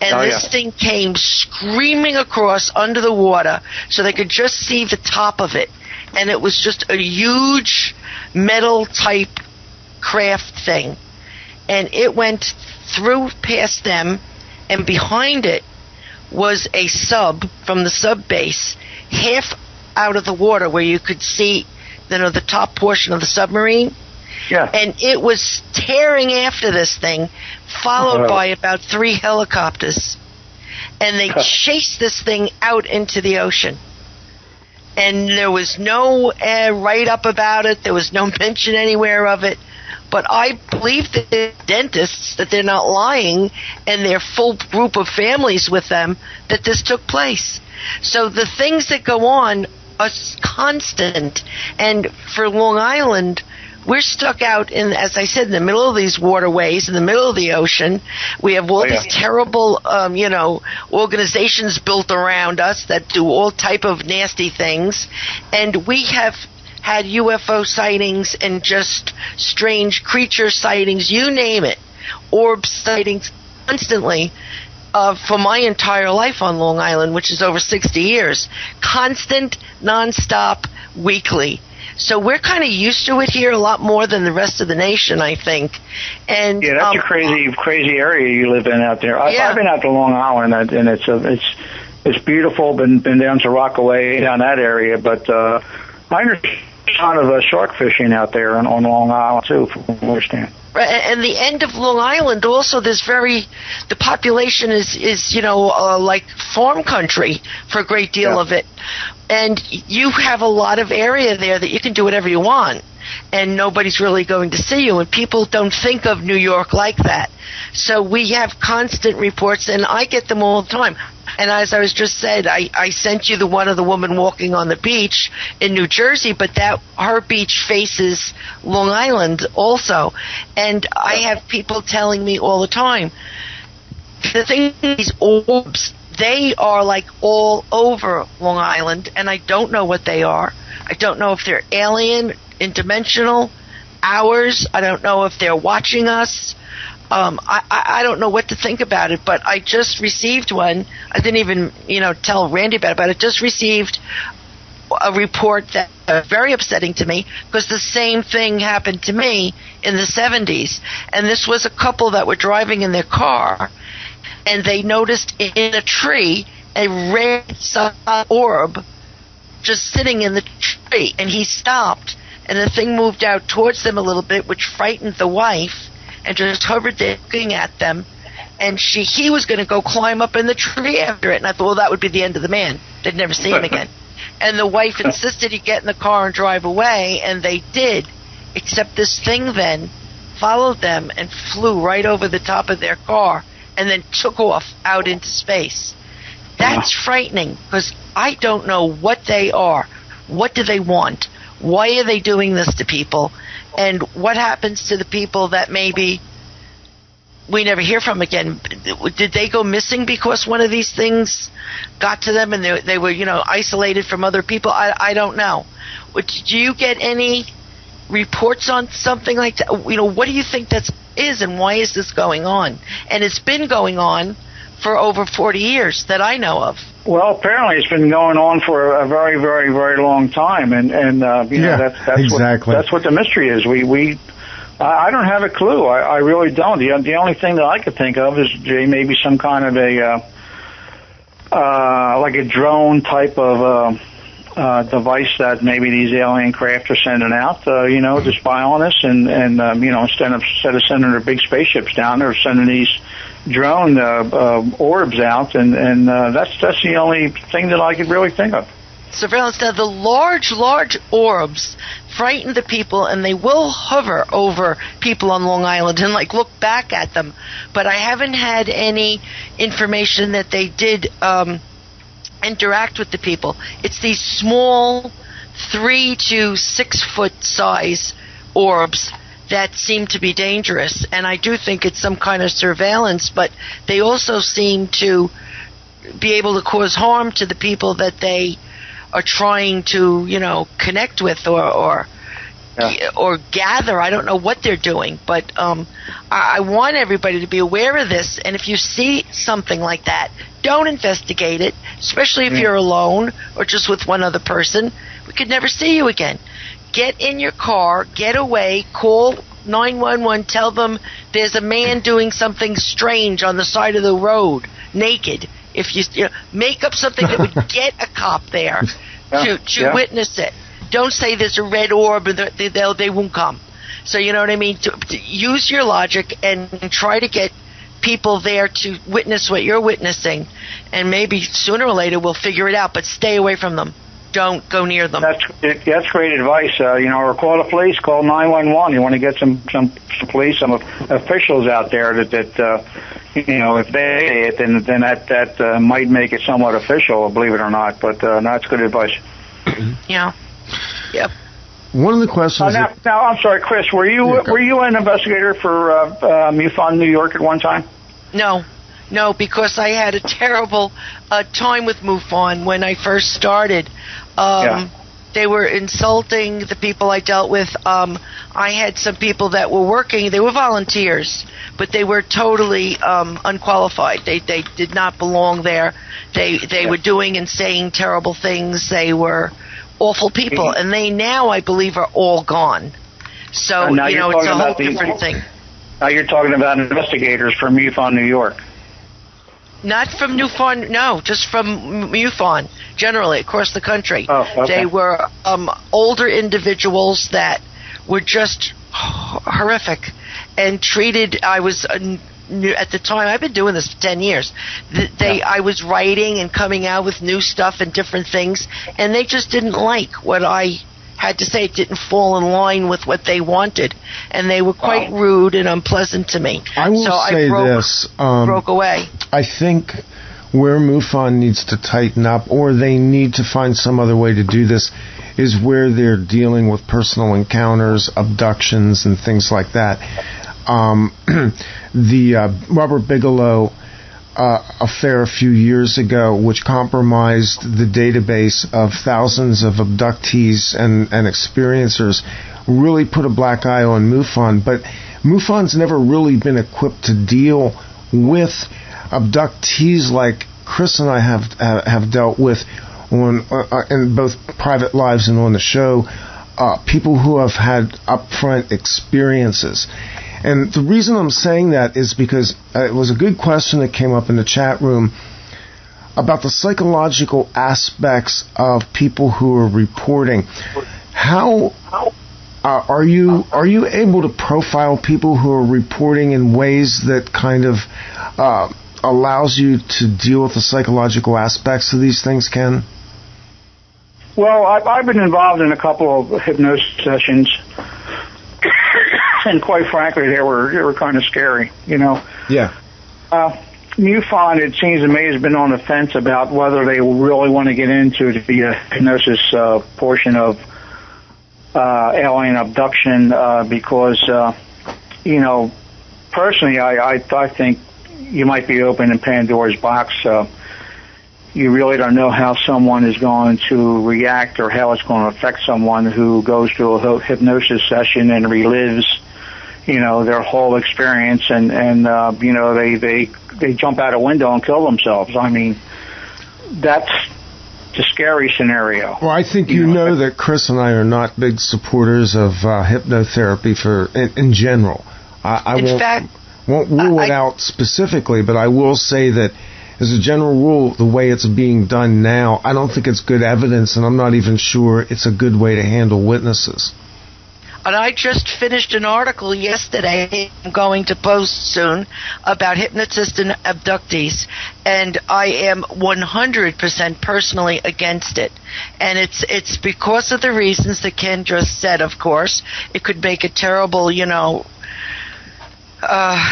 And this thing came screaming across under the water so they could just see the top of it. And it was just a huge metal type craft thing. And it went through past them, and behind it was a sub from the sub base, half out of the water where you could see the top portion of the submarine. Yeah. And it was tearing after this thing, followed by about 3 helicopters. And they chased this thing out into the ocean. And there was no write-up about it. There was no mention anywhere of it. But I believe that the dentists, that they're not lying, and their full group of families with them, that this took place. So the things that go on are constant. And for Long Island, we're stuck out in, as I said, in the middle of these waterways, in the middle of the ocean. We have all these terrible, organizations built around us that do all type of nasty things. And we have had UFO sightings and just strange creature sightings, you name it, orb sightings constantly for my entire life on Long Island, which is over 60 years. Constant, nonstop, weekly. So we're kind of used to it here a lot more than the rest of the nation, I think. And yeah, that's a crazy area you live in out there. I've been out to Long Island, and it's beautiful. Been down to Rockaway, down that area, but I understand kind of shark fishing out there on Long Island too, from what I understand. Right, and the end of Long Island also, the population is like farm country for a great deal of it. And you have a lot of area there that you can do whatever you want, and nobody's really going to see you, and people don't think of New York like that. So we have constant reports, and I get them all the time. And as I was just said, I sent you the one of the woman walking on the beach in New Jersey, but her beach faces Long Island also. And I have people telling me all the time, the thing, these orbs, they are like all over Long Island, and I don't know what they are. I don't know if they're alien, interdimensional, ours. I don't know if they're watching us. I don't know what to think about it, but I just received one. I didn't even, tell Randy about it, but I just received a report that was very upsetting to me, because the same thing happened to me in the 70s. And this was a couple that were driving in their car, and they noticed in a tree a red orb just sitting in the tree. And he stopped, and the thing moved out towards them a little bit, which frightened the wife, and just hovered there looking at them. And he was going to go climb up in the tree after it. And I thought, well, that would be the end of the man. They'd never see him again. And the wife insisted he get in the car and drive away, and they did. Except this thing then followed them and flew right over the top of their car and then took off out into space. That's frightening, because I don't know what they are. What do they want? Why are they doing this to people? And what happens to the people that maybe we never hear from again? Did they go missing because one of these things got to them and they were, isolated from other people? I don't know. Do you get any reports on something like that? What do you think that is, and why is this going on? And it's been going on for over 40 years that I know of. Well, apparently it's been going on for a very, very, very long time, and that's exactly that's what the mystery is. I don't have a clue. I really don't. The only thing that I could think of is maybe some kind of like a drone type of device that maybe these alien craft are sending out, to spy on us, and instead of sending their big spaceships down, they're sending these drone orbs out, and that's the only thing that I could really think of. Surveillance. Now, the large orbs frighten the people, and they will hover over people on Long Island and look back at them. But I haven't had any information that they did interact with the people. It's these small 3 to 6 foot size orbs that seem to be dangerous, and I do think it's some kind of surveillance, but they also seem to be able to cause harm to the people that they are trying to, connect with or gather. I don't know what they're doing, but I want everybody to be aware of this, and if you see something like that, don't investigate it, especially if you're alone or just with one other person. We could never see you again. Get in your car, get away, call 911, tell them there's a man doing something strange on the side of the road, naked. If you make up something that would get a cop there to witness it. Don't say there's a red orb and they won't come. So you know what I mean? To use your logic and try to get people there to witness what you're witnessing, and maybe sooner or later we'll figure it out. But stay away from them. Don't go near them. That's great advice. Or call the police. Call 911. You want to get some police, some officials out there that if they say it, then that might make it somewhat official, believe it or not. But that's good advice. Yeah. Yep. One of the questions. Now, I'm sorry, Chris. Were you an investigator for MUFON New York at one time? No, because I had a terrible time with MUFON when I first started. They were insulting the people I dealt with. I had some people that were working. They were volunteers, but they were totally unqualified. They did not belong there. They were doing and saying terrible things. They were awful people, and they now, I believe, are all gone. So, it's a whole different thing. Now you're talking about investigators from MUFON New York. Not from MUFON, no, just from MUFON, generally, across the country. Oh, okay. They were older individuals that were just horrific and treated, I was, at the time, I've been doing this for 10 years, I was writing and coming out with new stuff and different things, and they just didn't like what I had to say. It didn't fall in line with what they wanted, and they were quite rude and unpleasant to me. I will say this. Broke away. I think where MUFON needs to tighten up, or they need to find some other way to do this, is where they're dealing with personal encounters, abductions, and things like that. The Robert Bigelow affair a few years ago, which compromised the database of thousands of abductees and experiencers, really put a black eye on MUFON. But MUFON's never really been equipped to deal with abductees like Chris and I have dealt with on in both private lives and on the show. People who have had upfront experiences. And the reason I'm saying that is because it was a good question that came up in the chat room about the psychological aspects of people who are reporting. How are you able to profile people who are reporting in ways that kind of allows you to deal with the psychological aspects of these things, Ken? Well, I've been involved in a couple of hypnosis sessions. And quite frankly, they were kind of scary, Yeah. MUFON, it seems to me, has been on the fence about whether they really want to get into the hypnosis portion of alien abduction because, personally, I think you might be opening Pandora's box. You really don't know how someone is going to react or how it's going to affect someone who goes to a hypnosis session and relives their whole experience, and they jump out a window and kill themselves. I mean, that's the scary scenario. Well, I think you know that Chris and I are not big supporters of hypnotherapy in general. I won't rule it out specifically, but I will say that as a general rule, the way it's being done now, I don't think it's good evidence, and I'm not even sure it's a good way to handle witnesses. And I just finished an article yesterday I'm going to post soon about hypnotists and abductees, and I am 100% personally against it. And it's because of the reasons that Ken just said, of course. It could make a terrible,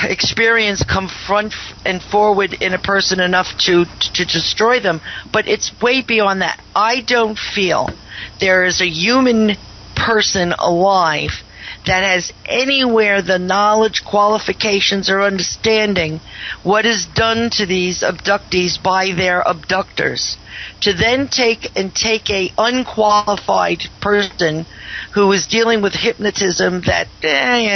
experience come front and forward in a person enough to destroy them. But it's way beyond that. I don't feel there is a human person alive that has anywhere the knowledge, qualifications, or understanding what is done to these abductees by their abductors, to then take a unqualified person who is dealing with hypnotism that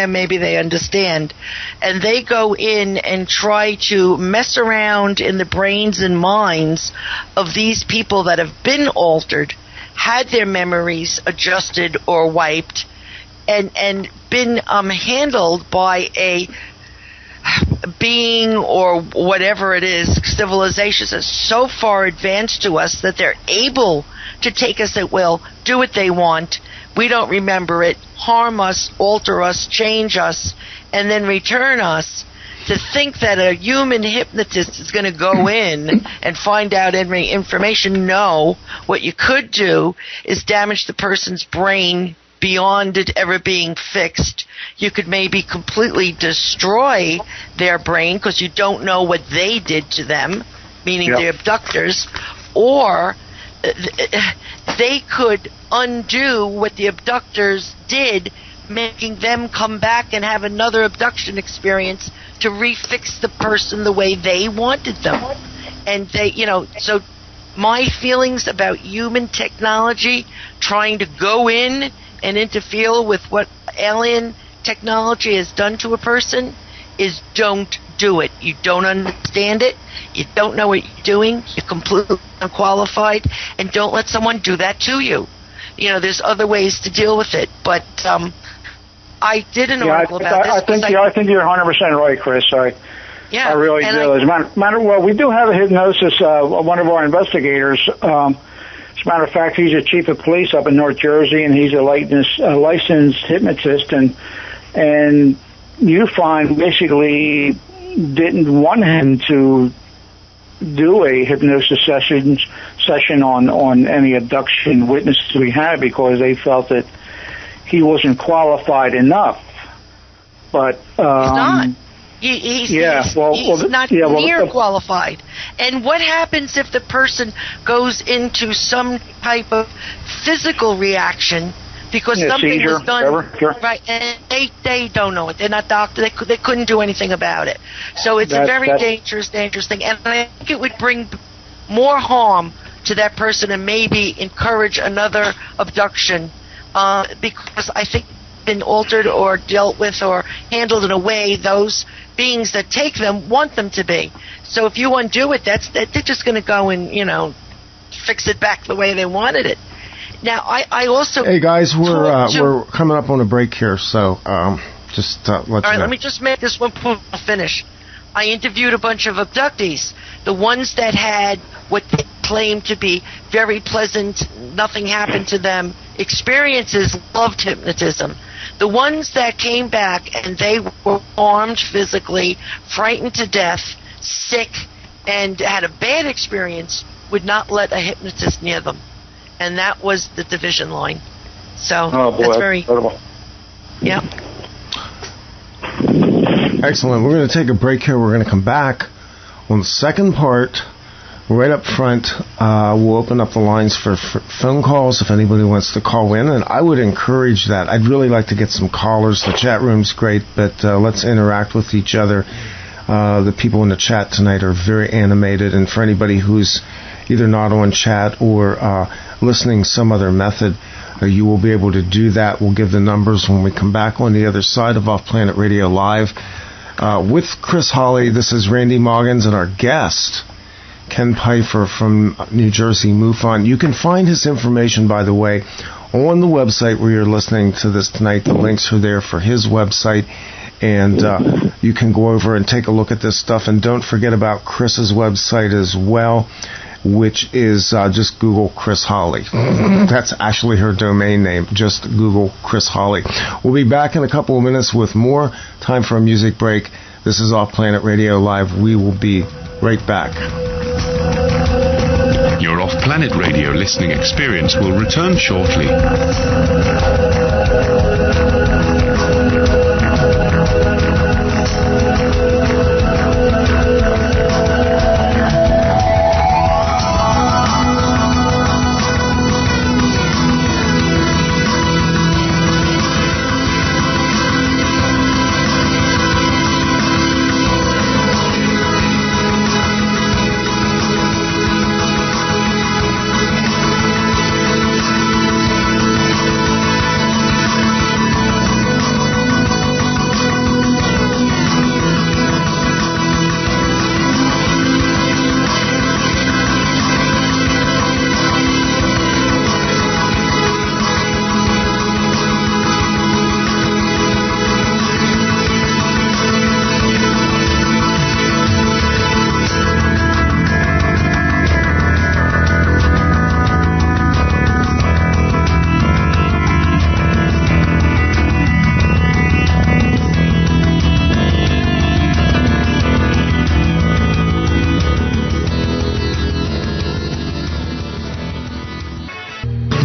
maybe they understand, and they go in and try to mess around in the brains and minds of these people that have been altered, had their memories adjusted or wiped, and been handled by a being or whatever it is, civilizations are so far advanced to us that they're able to take us at will, do what they want, we don't remember it, harm us, alter us, change us, and then return us. To think that a human hypnotist is going to go in and find out every information, no. What you could do is damage the person's brain beyond it ever being fixed. You could maybe completely destroy their brain because you don't know what they did to them, meaning the abductors, or they could undo what the abductors did, making them come back and have another abduction experience to refix the person the way they wanted them. And they, so my feelings about human technology trying to go in and interfere with what alien technology has done to a person is don't do it. You don't understand it. You don't know what you're doing. You're completely unqualified. And don't let someone do that to you. There's other ways to deal with it. But I did an article about this. I think you're 100% right, Chris. I really do. As a matter, we do have a hypnosis. One of our investigators. As a matter of fact, he's a chief of police up in North Jersey, and he's a licensed hypnotist. And MUFON basically didn't want him to do a hypnosis session on any abduction witnesses we had because they felt that he wasn't qualified enough. But he's not. He's not near qualified. And what happens if the person goes into some type of physical reaction because something was done, right? And they don't know it. They're not doctors. They couldn't do anything about it. So it's a very dangerous thing. And I think it would bring more harm to that person and maybe encourage another abduction. Because I think been altered or dealt with or handled in a way those beings that take them want them to be. So if you undo it, they're just going to go and fix it back the way they wanted it. Now I also guys, we're coming up on a break here, so just let you know. Let me just make this one point finish. I interviewed a bunch of abductees, the ones that had what they claimed to be very pleasant, nothing happened to them experiences, loved hypnotism. The ones that came back and they were harmed physically, frightened to death, sick, and had a bad experience would not let a hypnotist near them. And that was the division line. So that's very incredible. Yeah. Excellent. We're going to take a break here. We're going to come back on the second part. Right up front, we'll open up the lines for phone calls if anybody wants to call in, and I would encourage that. I'd really like to get some callers. The chat room's great, but let's interact with each other. The people in the chat tonight are very animated, and for anybody who's either not on chat or listening some other method, you will be able to do that. We'll give the numbers when we come back on the other side of Off-Planet Radio Live. With Chris Hawley, this is Randy Maugans, and our guest, Ken Pfeifer from New Jersey MUFON. You can find his information, by the way, on the website where you're listening to this tonight. The links are there for his website, and you can go over and take a look at this stuff. And don't forget about Chris's website as well, which is just Google Chris Hawley. That's actually her domain name. Just Google Chris Hawley. We'll be back in a couple of minutes with more. Time for a music break. This is Off-Planet Radio Live. We will be right back. Your Off-Planet Radio listening experience will return shortly.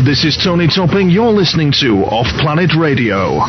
This is Tony Topping. You're listening to OffPlanet Radio.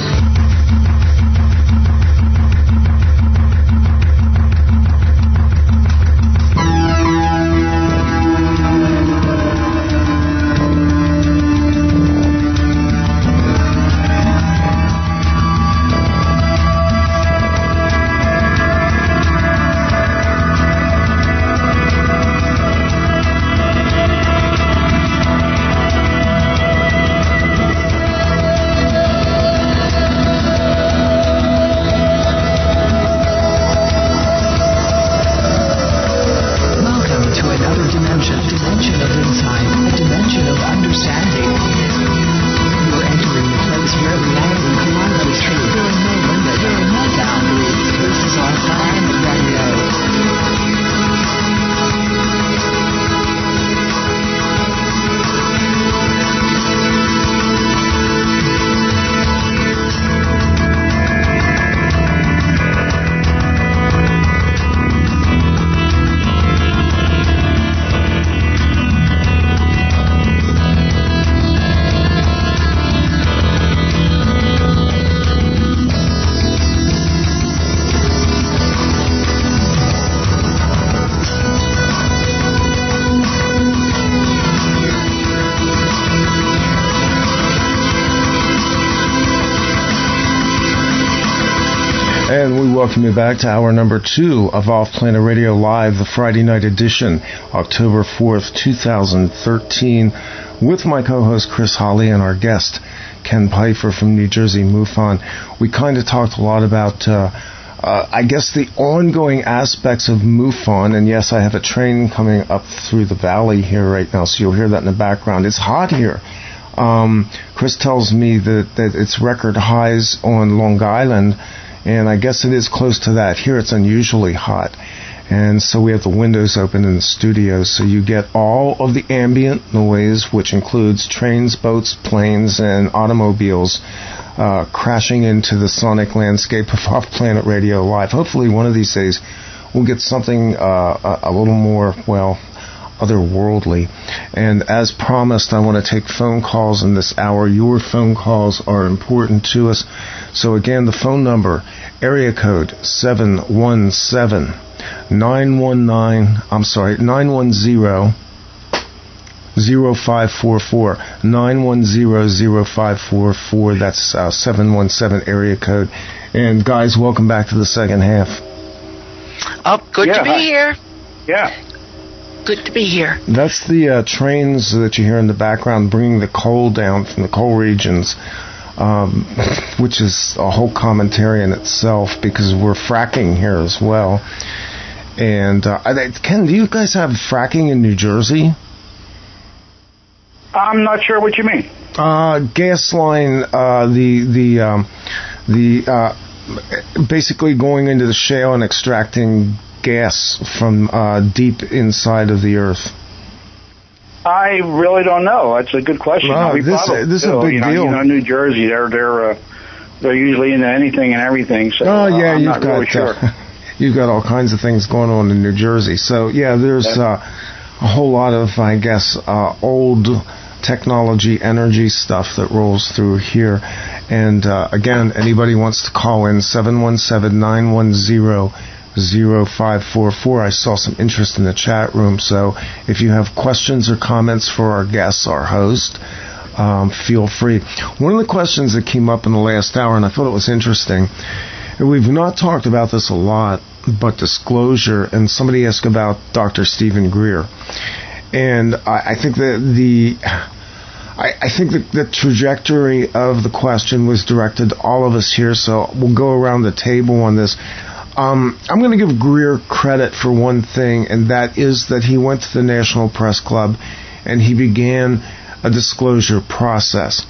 Welcome you back to hour number 2 of OffPlanet Radio Live, the Friday night edition, October 4th, 2013, with my co-host Chris Holly and our guest Ken Pfeifer from New Jersey MUFON. We kind of talked a lot about, I guess, the ongoing aspects of MUFON, and yes, I have a train coming up through the valley here right now, so you'll hear that in the background. It's hot here. Chris tells me that it's record highs on Long Island, and I guess it is close to that. Here it's unusually hot. And so we have the windows open in the studio, so you get all of the ambient noise, which includes trains, boats, planes, and automobiles crashing into the sonic landscape of OffPlanet Radio Live. Hopefully one of these days we'll get something a little more, well, otherworldly. And as promised, I want to take phone calls in this hour. Your phone calls are important to us. So again, the phone number, area code 910-0544. That's 717 area code. And guys, welcome back to the second half. Good to be here. Yeah. Good to be here. That's the trains that you hear in the background bringing the coal down from the coal regions, which is a whole commentary in itself because we're fracking here as well. And Ken, do you guys have fracking in New Jersey? I'm not sure what you mean. Gas line, basically going into the shale and extracting gas from deep inside of the earth. I really don't know. That's a good question. This is a big deal. New Jersey, they're usually into anything and everything. So I'm not really sure. You've got all kinds of things going on in New Jersey. So yeah, there's a whole lot of, I guess, old technology, energy stuff that rolls through here. And again, anybody wants to call in 717-910-0544. I saw some interest in the chat room, so if you have questions or comments for our guests, our host, feel free. One of the questions that came up in the last hour, and I thought it was interesting, and we've not talked about this a lot, but disclosure, and somebody asked about Dr. Stephen Greer. And I think that the trajectory of the question was directed to all of us here, so we'll go around the table on this. I'm going to give Greer credit for one thing, and that is that he went to the National Press Club and he began a disclosure process.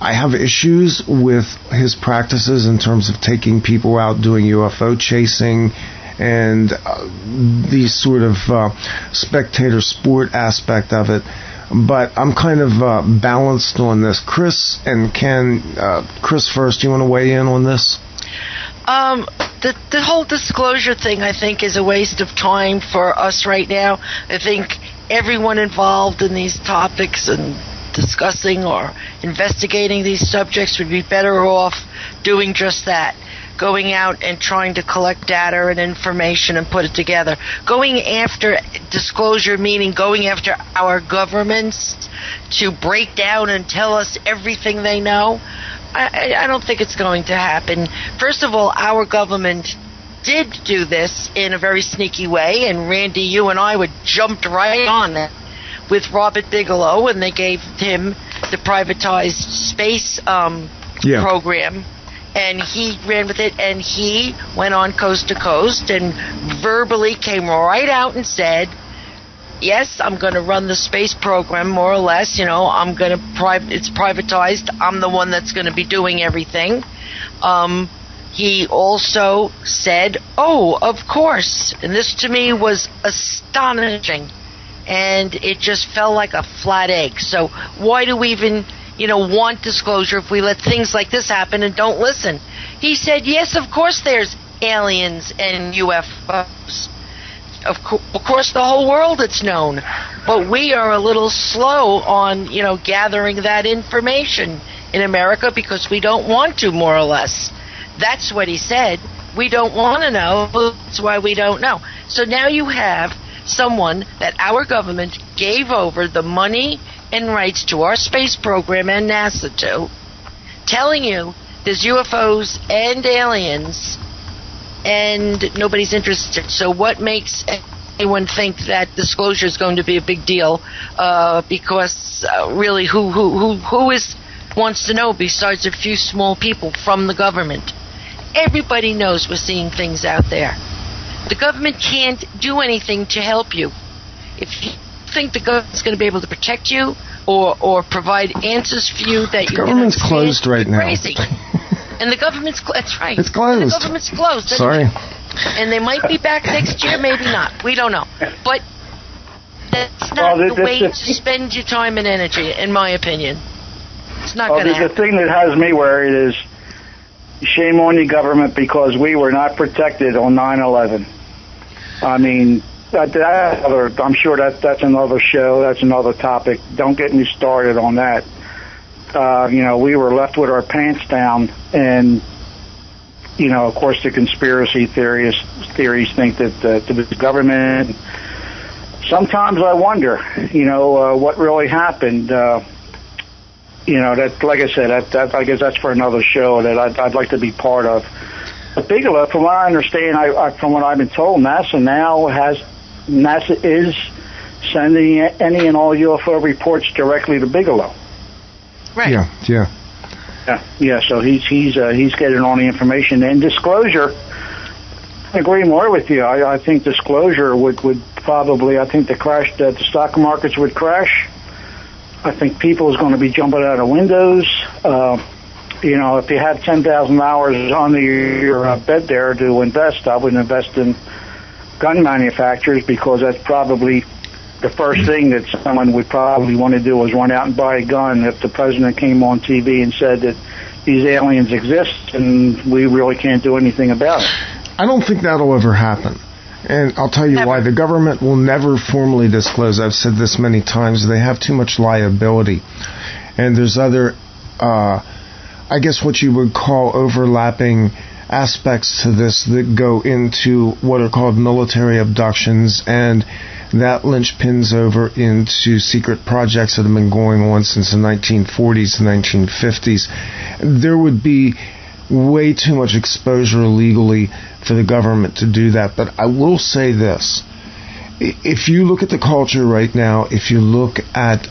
I have issues with his practices in terms of taking people out doing UFO chasing and the sort of spectator sport aspect of it. But I'm kind of balanced on this. Chris and Ken, Chris first, do you want to weigh in on this? The whole disclosure thing, I think, is a waste of time for us right now. I think everyone involved in these topics and discussing or investigating these subjects would be better off doing just that. Going out and trying to collect data and information and put it together. Going after disclosure, meaning going after our governments to break down and tell us everything they know, I don't think it's going to happen. First of all, our government did do this in a very sneaky way, and Randy, you and I jumped right on it with Robert Bigelow, and they gave him the privatized space program. And he ran with it, and he went on coast to coast and verbally came right out and said, yes, I'm going to run the space program, more or less. It's privatized. I'm the one that's going to be doing everything. He also said, oh, of course. And this to me was astonishing. And it just fell like a flat egg. So why do we even want disclosure if we let things like this happen and don't listen? He said, yes, of course there's aliens and UFOs. Of course the whole world it's known. But we are a little slow on, gathering that information in America because we don't want to, more or less. That's what he said. We don't want to know. That's why we don't know. So now you have someone that our government gave over the money and rights to our space program and NASA to, telling you there's UFOs and aliens, and nobody's interested. So what makes anyone think that disclosure is going to be a big deal? Because really, who wants to know besides a few small people from the government? Everybody knows we're seeing things out there. The government can't do anything to help you. If you think the government's going to be able to protect you or provide answers for you that you can understand, government's closed right now. Crazy. And the government's that's right. It's closed. And the government's closed. Sorry. And they might be back next year, maybe not. We don't know. But that's not the way to spend your time and energy, in my opinion. It's not going to happen. The thing that has me worried is shame on the government because we were not protected on 9/11. I mean, I'm sure that's another show. That's another topic. Don't get me started on that. We were left with our pants down, and of course, the conspiracy theories think that the government. Sometimes I wonder, what really happened. That, like I said, I guess that's for another show that I'd like to be part of. But Bigelow, from what I understand, from what I've been told, NASA is sending any and all UFO reports directly to Bigelow. Right. Yeah. So he's getting all the information and disclosure. I agree more with you. I think disclosure would probably. I think the stock markets would crash. I think people is going to be jumping out of windows. If you have $10,000 under your bed there to invest, I would invest in gun manufacturers because that's probably the first thing that someone would probably want to do is run out and buy a gun if the president came on TV and said that these aliens exist and we really can't do anything about it. I don't think that'll ever happen. And I'll tell you why. The government will never formally disclose. I've said this many times. They have too much liability. And there's other, I guess what you would call overlapping aspects to this that go into what are called military abductions, and that linchpins over into secret projects that have been going on since the 1940s and 1950s. There would be way too much exposure legally for the government to do that. But I will say this. If you look at the culture right now, if you look at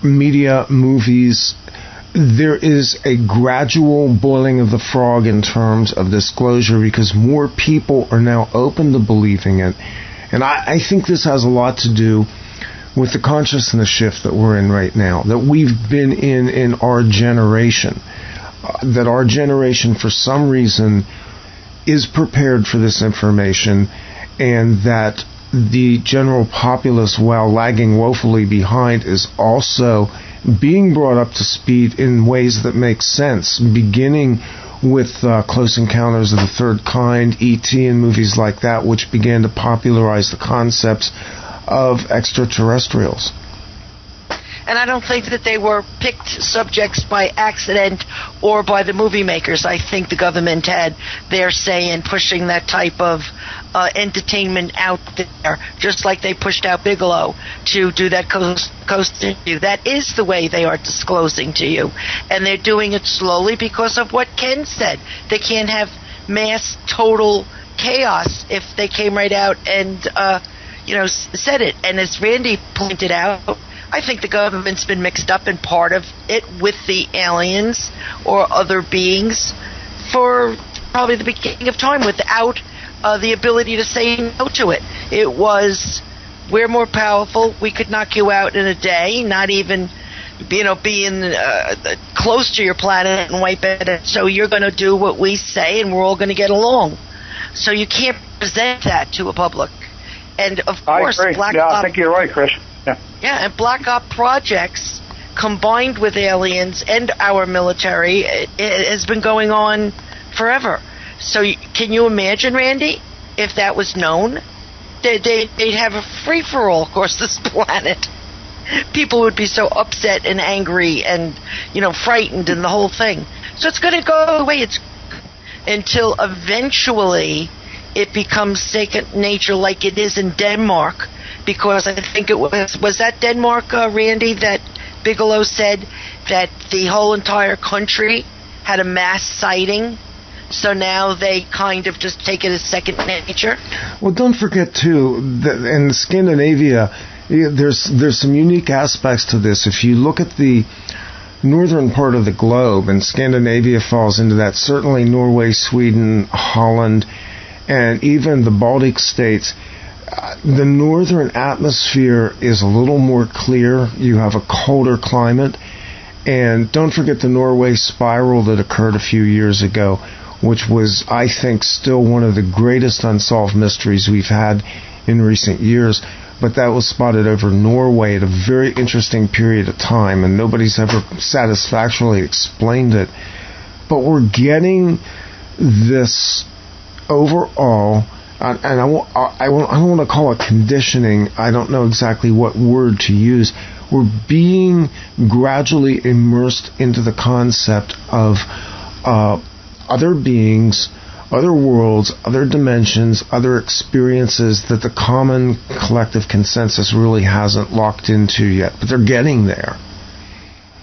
media, movies, there is a gradual boiling of the frog in terms of disclosure because more people are now open to believing it. And I think this has a lot to do with the consciousness shift that we're in right now, that we've been in our generation, that our generation for some reason is prepared for this information, and that the general populace, while lagging woefully behind, is also being brought up to speed in ways that make sense, beginning with Close Encounters of the Third Kind, E.T., and movies like that, which began to popularize the concepts of extraterrestrials. And I don't think that they were picked subjects by accident or by the movie makers. I think the government had their say in pushing that type of entertainment out there, just like they pushed out Bigelow to do that coast interview. That is the way they are disclosing to you. And they're doing it slowly because of what Ken said. They can't have mass total chaos if they came right out and said it. And as Randy pointed out, I think the government's been mixed up in part of it with the aliens or other beings for probably the beginning of time without the ability to say no to it. It was, we're more powerful, we could knock you out in a day, not even being close to your planet and wipe it, so you're going to do what we say and we're all going to get along. So you can't present that to a public. And of course, I think you're right, Chris. Yeah, and black op projects combined with aliens and our military it has been going on forever. So can you imagine, Randy, if that was known? They'd have a free-for-all across this planet. People would be so upset and angry and, frightened and the whole thing. So it's going to go away until eventually it becomes second nature like it is in Denmark. Because I think it was that Denmark, Randy, that Bigelow said that the whole entire country had a mass sighting. So now they kind of just take it as second nature. Well, don't forget, too, that in Scandinavia, there's some unique aspects to this. If you look at the northern part of the globe, and Scandinavia falls into that, certainly Norway, Sweden, Holland, and even the Baltic states, the northern atmosphere is a little more clear. You have a colder climate. And don't forget the Norway spiral that occurred a few years ago, which was, I think, still one of the greatest unsolved mysteries we've had in recent years. But that was spotted over Norway at a very interesting period of time, and nobody's ever satisfactorily explained it. But we're getting this overall, and I don't want to call it conditioning. I don't know exactly what word to use. We're being gradually immersed into the concept of other beings, other worlds, other dimensions, other experiences that the common collective consensus really hasn't locked into yet. But they're getting there.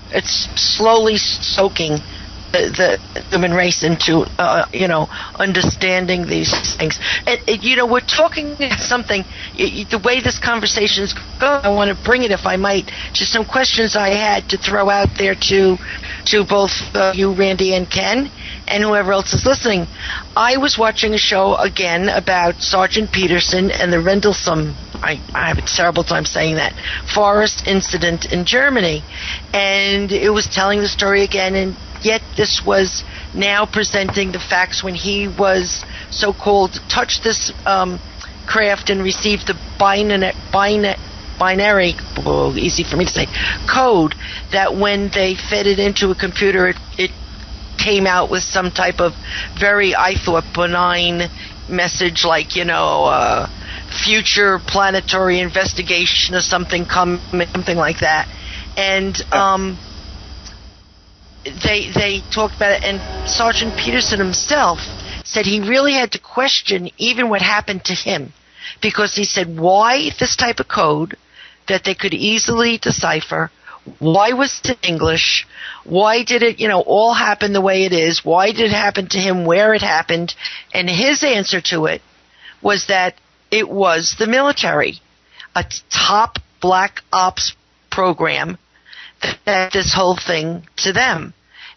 It's slowly soaking the human race into, understanding these things. And we're talking something, the way this conversation is going, I want to bring it, if I might, to some questions I had to throw out there to both you, Randy, and Ken, and whoever else is listening. I was watching a show, again, about Sergeant Peterson and the Rendlesham, I have a terrible time saying that, forest incident in Germany. And it was telling the story again, and yet this was now presenting the facts when he was so-called touched this craft and received the binary, easy for me to say, code, that when they fed it into a computer, it came out with some type of very, I thought, benign message like, future planetary investigation or something like that. And they talked about it, and Sergeant Peterson himself said he really had to question even what happened to him, because he said, why this type of code that they could easily decipher? Why was it English? Why did it, all happen the way it is? Why did it happen to him where it happened? And his answer to it was that it was the military, a top black ops program that this whole thing to them,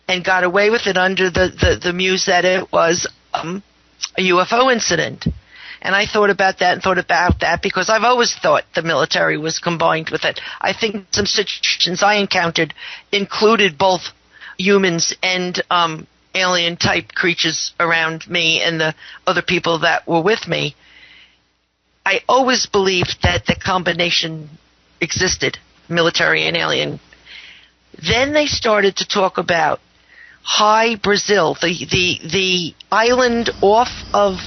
and got away with it under the muse that it was a UFO incident. And I thought about that because I've always thought the military was combined with it. I think some situations I encountered included both humans and alien-type creatures around me and the other people that were with me. I always believed that the combination existed, military and alien. Then they started to talk about High Brazil, the island off of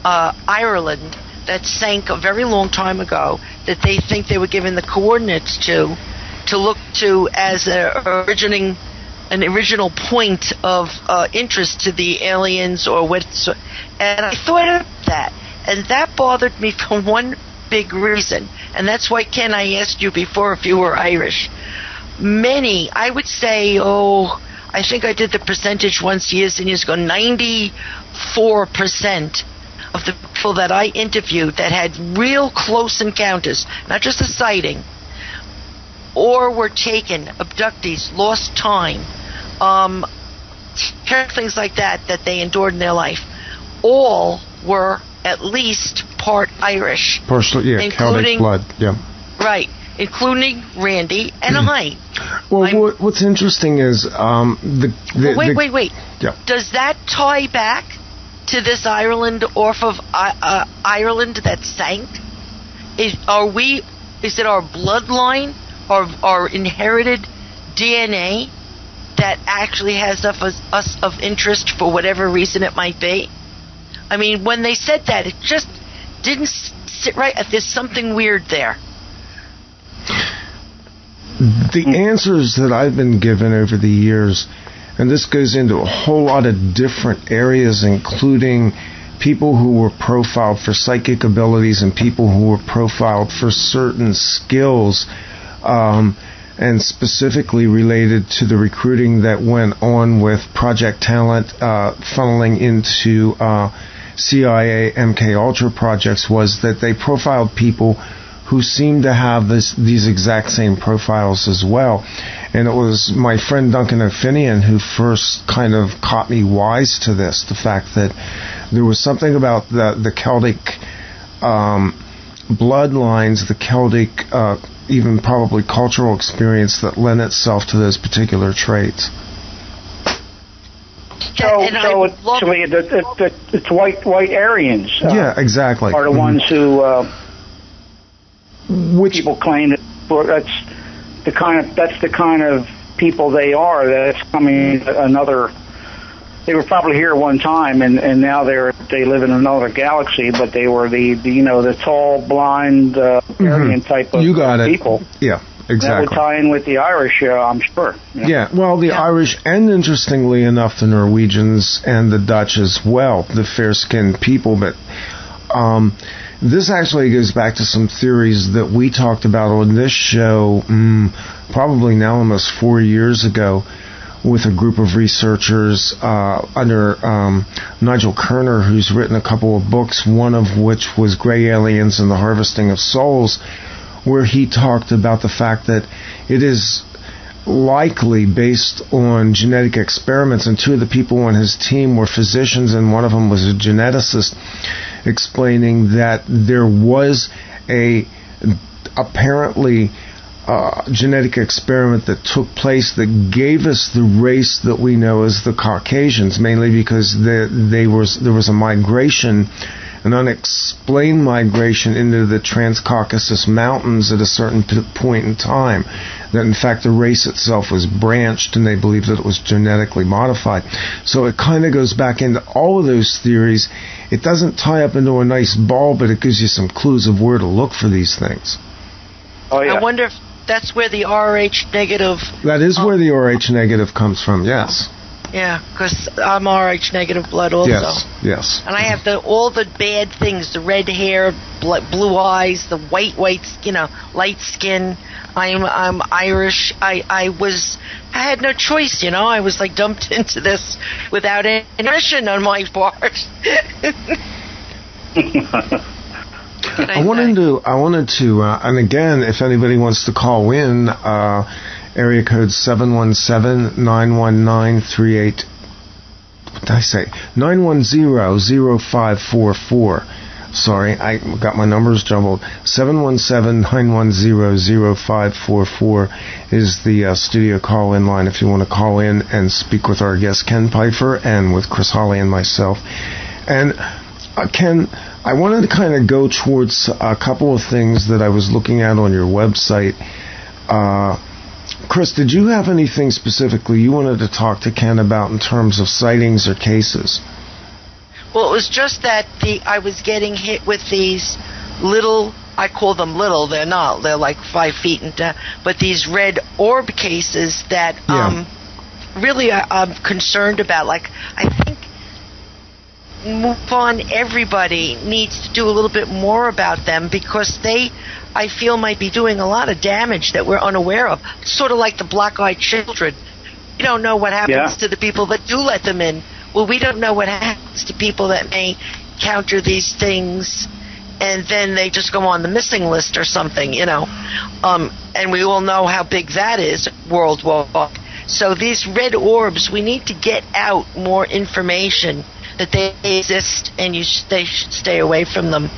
Ireland that sank a very long time ago that they think they were given the coordinates to look to as an original point of interest to the aliens or what. And I thought of that, and that bothered me for one big reason, and that's why, Ken, I asked you before if you were Irish. Many, I would say, I think I did the percentage once years and years ago, 94% of the people that I interviewed that had real close encounters, not just a sighting, or were taken, abductees, lost time, things like that they endured in their life, all were at least part Irish. Partially, yeah, Celtic blood, yeah. Right, including Randy and I. Well, what's interesting is wait. Yeah. Does that tie back to this Ireland off of Ireland that sank? Is it our bloodline, our inherited DNA that actually has us of interest for whatever reason it might be? I mean, when they said that, it just didn't sit right. There's something weird there. The answers that I've been given over the years, and this goes into a whole lot of different areas, including people who were profiled for psychic abilities and people who were profiled for certain skills, and specifically related to the recruiting that went on with Project Talent funneling into CIA MKUltra projects, was that they profiled people who seemed to have these exact same profiles as well. And it was my friend Duncan O'Finian who first kind of caught me wise to this, the fact that there was something about the Celtic bloodlines, the Celtic even probably cultural experience that lent itself to those particular traits. So it's white Aryans. Yeah, exactly. Are the ones who people claim that's the kind of people they are. That's coming another. They were probably here one time, and now they live in another galaxy. But they were the tall, blind Aryan type of people. Yeah. Exactly. That would tie in with the Irish, I'm sure. Yeah, well, the Irish, and interestingly enough, the Norwegians and the Dutch as well, the fair-skinned people. But this actually goes back to some theories that we talked about on this show probably now almost 4 years ago with a group of researchers under Nigel Kerner, who's written a couple of books, one of which was Gray Aliens and the Harvesting of Souls, where he talked about the fact that it is likely based on genetic experiments, and two of the people on his team were physicians and one of them was a geneticist, explaining that there was apparently genetic experiment that took place that gave us the race that we know as the Caucasians, mainly because there was a migration, an unexplained migration into the Transcaucasus Mountains at a certain point in time, that in fact the race itself was branched and they believed that it was genetically modified. So it kind of goes back into all of those theories. It doesn't tie up into a nice ball, but it gives you some clues of where to look for these things. Oh, yeah. I wonder if that's where the RH negative... That is where the RH negative comes from, yes. Yeah, because I'm RH negative blood also. Yes. And I have all the bad things: the red hair, blue eyes, the white, light skin. I'm Irish. I had no choice, I was like dumped into this without any permission on my part. I wanted to, and again, if anybody wants to call in, area code 717-919-38. What did I say? 910-0544. Sorry, I got my numbers jumbled. 717-910-0544 is the studio call-in line if you want to call in and speak with our guest Ken Pfeifer and with Chris Holly and myself. And Ken, I wanted to kind of go towards a couple of things that I was looking at on your website. Chris, did you have anything specifically you wanted to talk to Ken about in terms of sightings or cases? Well, it was just that I was getting hit with these little, I call them little, they're not, they're like 5 feet, but these red orb cases that really I'm concerned about. Like, I think MUFON, everybody needs to do a little bit more about them, because they, I feel, might be doing a lot of damage that we're unaware of. It's sort of like the black-eyed children. You don't know what happens to the people that do let them in. Well, we don't know what happens to people that may counter these things and then they just go on the missing list or something, you know. And we all know how big that is worldwide. So these red orbs, we need to get out more information that they exist, and they should stay away from them.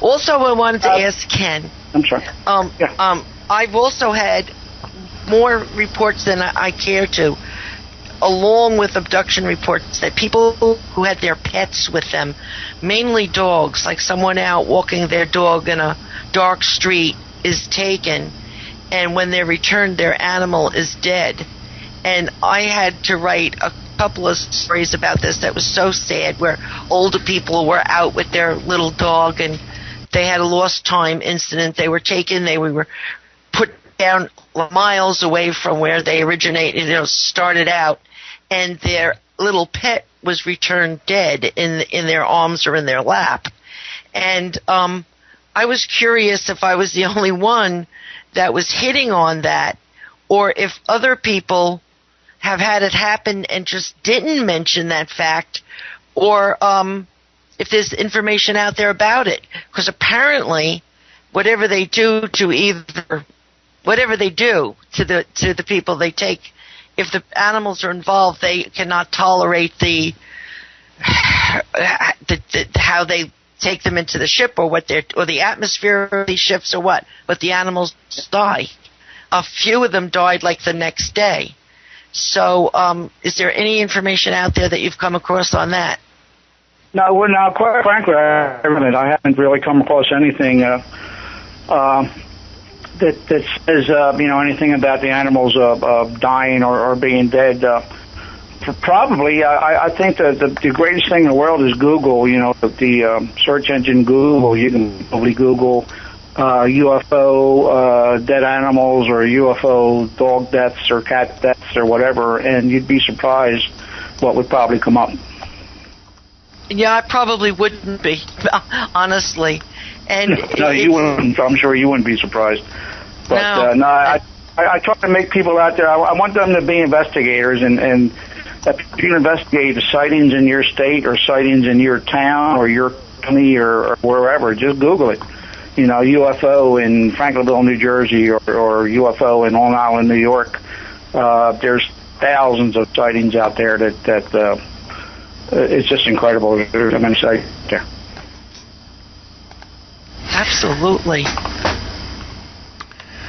Also, I wanted to ask Ken. I'm sorry. I've also had more reports than I care to, along with abduction reports, that people who had their pets with them, mainly dogs, like someone out walking their dog in a dark street, is taken, and when they're returned, their animal is dead. And I had to write a couple of stories about this that was so sad, where older people were out with their little dog and they had a lost time incident. They were taken, they were put down miles away from where they originated, started out, and their little pet was returned dead in their arms or in their lap. And I was curious if I was the only one that was hitting on that, or if other people have had it happen and just didn't mention that fact, or if there's information out there about it. Because apparently, whatever they do to the people they take, if the animals are involved, they cannot tolerate how they take them into the ship, or the atmosphere of these ships, or what. But the animals die. A few of them died like the next day. So, is there any information out there that you've come across on that? No, quite frankly, I haven't really come across anything that says anything about the animals dying or being dead. Probably, I think that the greatest thing in the world is Google. The search engine Google. You can probably Google UFO dead animals, or UFO dog deaths, or cat deaths, or whatever, and you'd be surprised what would probably come up. Yeah, I probably wouldn't be, honestly. And no, you wouldn't. I'm sure you wouldn't be surprised. But I try to make people out there. I want them to be investigators, and if you investigate the sightings in your state, or sightings in your town, or your county, or wherever, just Google it. UFO in Franklinville, New Jersey, or UFO in Long Island, New York. There's thousands of sightings out there that it's just incredible. There's many sightings there. Absolutely.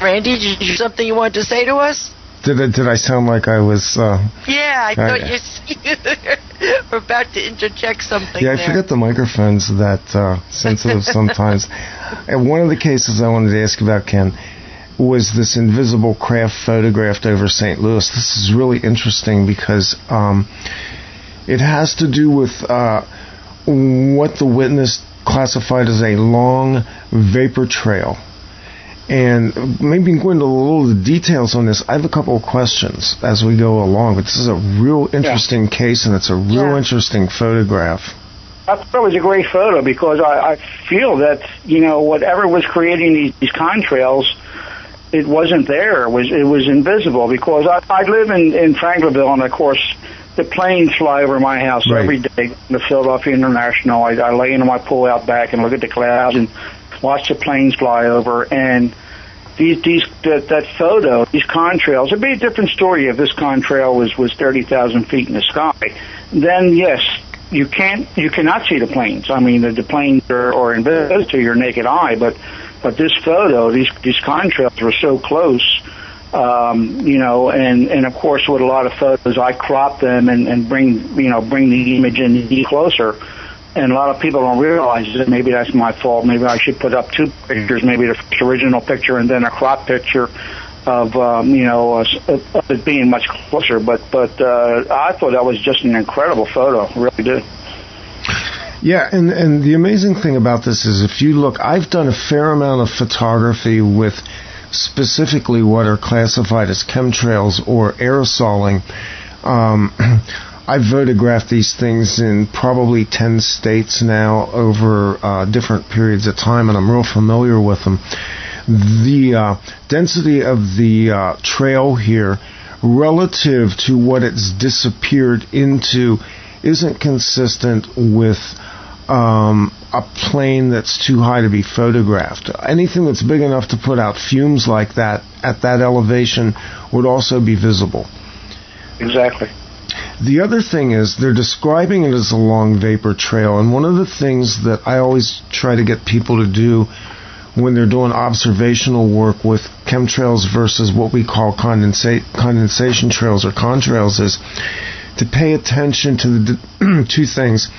Randy, did you have something you wanted to say to us? Did I sound like I was... Yeah, I thought you were about to interject something. Yeah, I forget the microphone's that sensitive sometimes. And one of the cases I wanted to ask about, Ken, was this invisible craft photographed over St. Louis. This is really interesting because it has to do with what the witness classified as a long vapor trail. And maybe go into a little of the details on this. I have a couple of questions as we go along, but this is a real interesting case, and it's a real interesting photograph. I thought it was a great photo because I feel that, whatever was creating these contrails, it wasn't there. It was invisible, because I live in Franklinville, and of course the planes fly over my house every day. The Philadelphia International. I lay into my pool out back and look at the clouds and watch the planes fly over, and that photo, these contrails. It'd be a different story if this contrail was 30,000 feet in the sky. Then yes, you cannot see the planes. I mean, the planes are invisible to your naked eye, but this photo, these contrails were so close. And of course, with a lot of photos, I crop them and bring the image in closer. And a lot of people don't realize that maybe that's my fault. Maybe I should put up two pictures, maybe the first original picture and then a crop picture of it being much closer. But I thought that was just an incredible photo. I really did. Yeah, and the amazing thing about this is if you look, I've done a fair amount of photography with specifically what are classified as chemtrails or aerosoling. I've photographed these things in probably 10 states now over different periods of time, and I'm real familiar with them. The density of the trail here relative to what it's disappeared into isn't consistent with a plane that's too high to be photographed. Anything that's big enough to put out fumes like that at that elevation would also be visible. Exactly. The other thing is they're describing it as a long vapor trail, and one of the things that I always try to get people to do when they're doing observational work with chemtrails versus what we call condensation trails or contrails is to pay attention to the two things: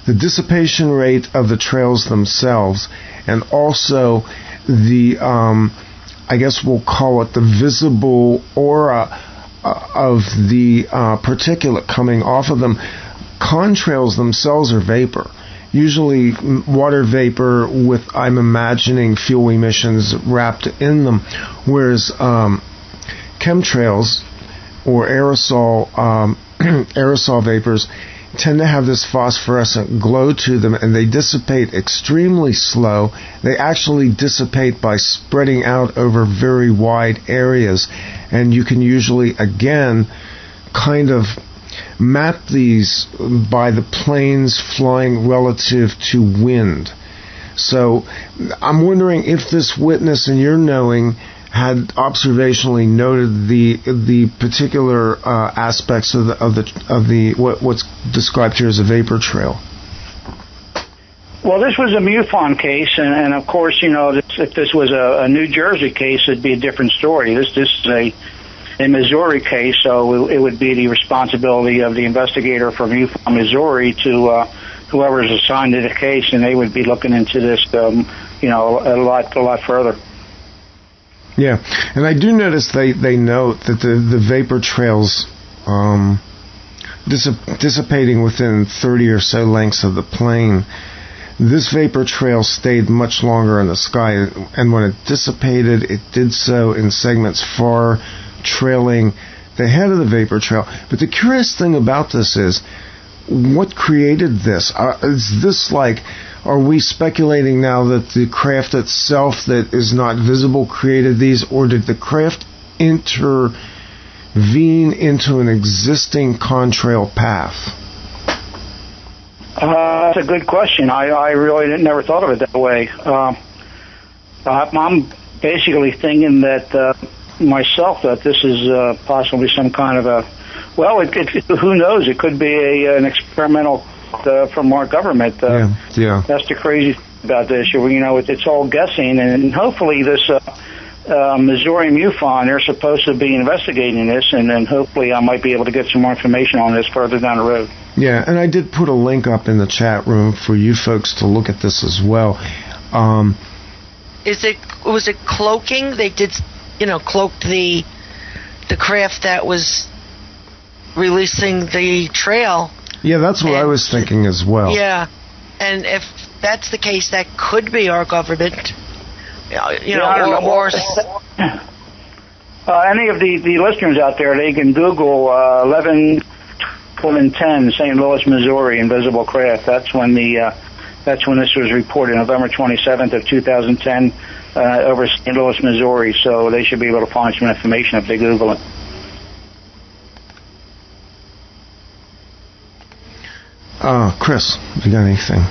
the dissipation rate of the trails themselves, and also the, I guess we'll call it the visible aura of the particulate coming off of them. Contrails themselves are vapor, usually water vapor with, I'm imagining, fuel emissions wrapped in them, whereas chemtrails or aerosol vapors tend to have this phosphorescent glow to them, and they dissipate extremely slow. They actually dissipate by spreading out over very wide areas, and you can usually, again, kind of map these by the planes flying relative to wind. So I'm wondering if this witness, in your knowing, had observationally noted the particular aspects of the what's described here as a vapor trail. Well, this was a MUFON case, and of course, you know, if this was a New Jersey case, it'd be a different story. This is a Missouri case, so it would be the responsibility of the investigator from MUFON, Missouri, to whoever is assigned to the case, and they would be looking into this, you know, a lot further. Yeah, and I do notice they note that the vapor trails dissipating within 30 or so lengths of the plane. This vapor trail stayed much longer in the sky, and when it dissipated, it did so in segments far trailing the head of the vapor trail. But the curious thing about this is, what created this? Is this like, are we speculating now that the craft itself that is not visible created these, or did the craft intervene into an existing contrail path? That's a good question. I really never thought of it that way. I'm basically thinking that myself that this is possibly some kind of a, well, who knows? It could be an experimental from our government. Yeah. That's the crazy thing about this. You know, it's all guessing, and hopefully this Missouri MUFON, they're supposed to be investigating this, and then hopefully I might be able to get some more information on this further down the road. Yeah, and I did put a link up in the chat room for you folks to look at this as well. Was it cloaking? They did, cloaked the craft that was releasing the trail. Yeah, that's what I was thinking as well. Yeah, and if that's the case, that could be our government. Any of the listeners out there, they can Google 11-10 St. Louis, Missouri, invisible craft. That's when this was reported, November 27th of 2010, over St. Louis, Missouri. So they should be able to find some information if they Google it. Chris, have you got anything?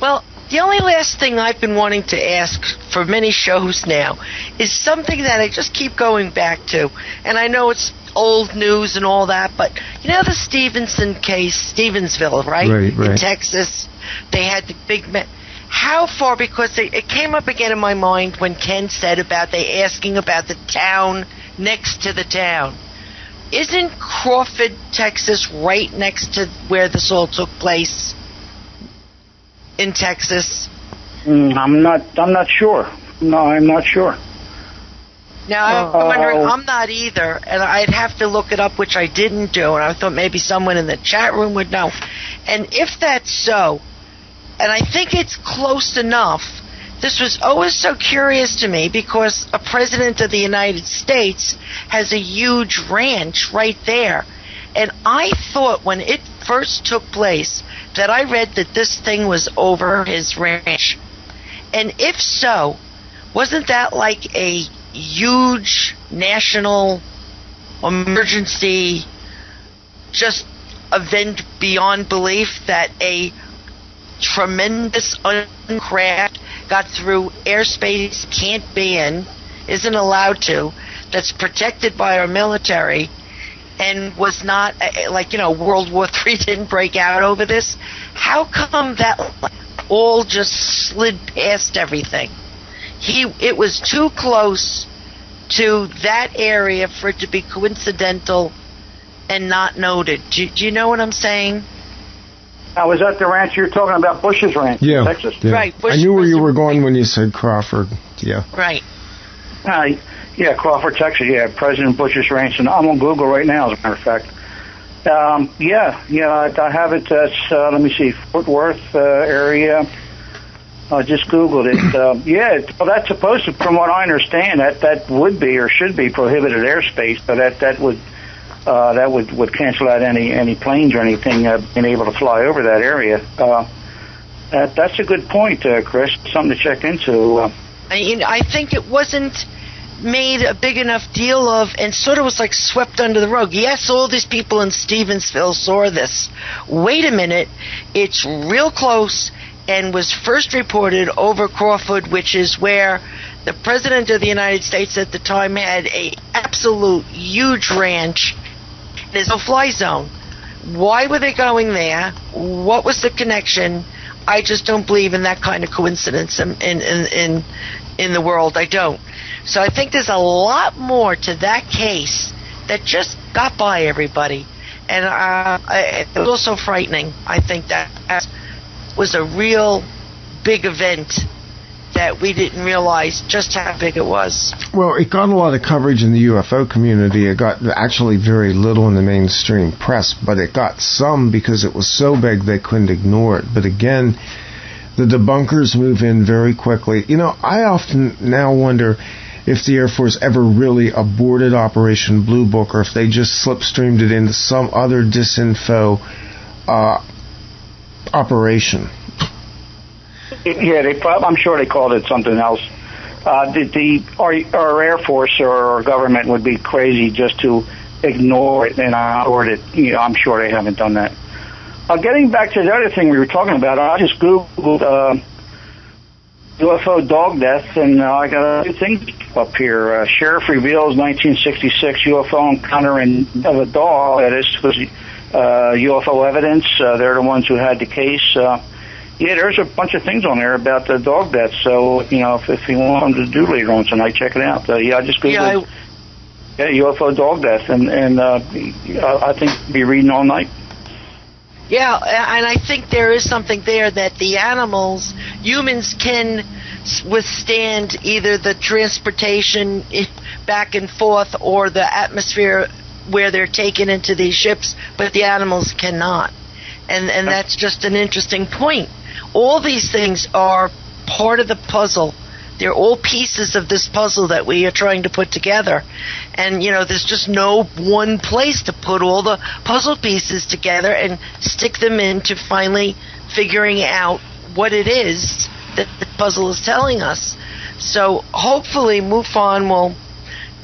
Well, the only last thing I've been wanting to ask for many shows now is something that I just keep going back to. And I know it's old news and all that, but you know the Stevenson case, Stevensville, right? Right. In Texas, they had the big... How far, because it came up again in my mind when Ken said about they asking about the town next to the town. Isn't Crawford, Texas, right next to where this all took place in Texas? I'm not sure. No, I'm not sure. Now, I'm wondering, I'm not either, and I'd have to look it up, which I didn't do, and I thought maybe someone in the chat room would know. And if that's so, and I think it's close enough, this was always so curious to me because a president of the United States has a huge ranch right there. And I thought when it first took place that I read that this thing was over his ranch. And if so, wasn't that like a huge national emergency, just event beyond belief that a tremendous craft got through airspace can't be in, isn't allowed to, that's protected by our military, and was not, like, World War III didn't break out over this? How come that all just slid past everything? It was too close to that area for it to be coincidental and not noted. Do you know what I'm saying? I was at the ranch you're talking about, Bush's Ranch in Texas. Yeah. Right. I knew where you were going when you said Crawford. Yeah. Right. Yeah, Crawford, Texas. Yeah, President Bush's Ranch, and I'm on Google right now, as a matter of fact. I have it. Let me see, Fort Worth area. I just Googled it. Well, that's supposed to, from what I understand, that would be or should be prohibited airspace. So that would cancel out any planes or anything being able to fly over that area. That's a good point, Chris. Something to check into. I think it wasn't made a big enough deal of, and sort of was like swept under the rug. Yes, all these people in Stevensville saw this. Wait a minute, it's real close and was first reported over Crawford, which is where the President of the United States at the time had a absolute huge ranch. There's no fly zone. Why were they going there? What was the connection? I just don't believe in that kind of coincidence in the world. I don't. So I think there's a lot more to that case that just got by everybody. And it was also frightening. I think that was a real big event that we didn't realize just how big it was. Well, it got a lot of coverage in the UFO community. It got actually very little in the mainstream press, but it got some because it was so big they couldn't ignore it. But again, the debunkers move in very quickly. I often now wonder if the Air Force ever really aborted Operation Blue Book, or if they just slipstreamed it into some other disinfo operation. Yeah, I'm sure they called it something else. Our Air Force or our government would be crazy just to ignore it and ignore it. I'm sure they haven't done that. Getting back to the other thing we were talking about, I just Googled UFO dog death, and I got a few things up here. Sheriff reveals 1966 UFO encounter of a dog. This was UFO evidence. They're the ones who had the case. There's a bunch of things on there about the dog death. So, if you want them to do later on tonight, check it out. I just Googled UFO dog death, and I think I'll be reading all night. Yeah, and I think there is something there that the animals, humans can withstand either the transportation back and forth or the atmosphere where they're taken into these ships, but the animals cannot. And that's just an interesting point. All these things are part of the puzzle. They're all pieces of this puzzle that we are trying to put together. And, there's just no one place to put all the puzzle pieces together and stick them into finally figuring out what it is that the puzzle is telling us. So hopefully MUFON will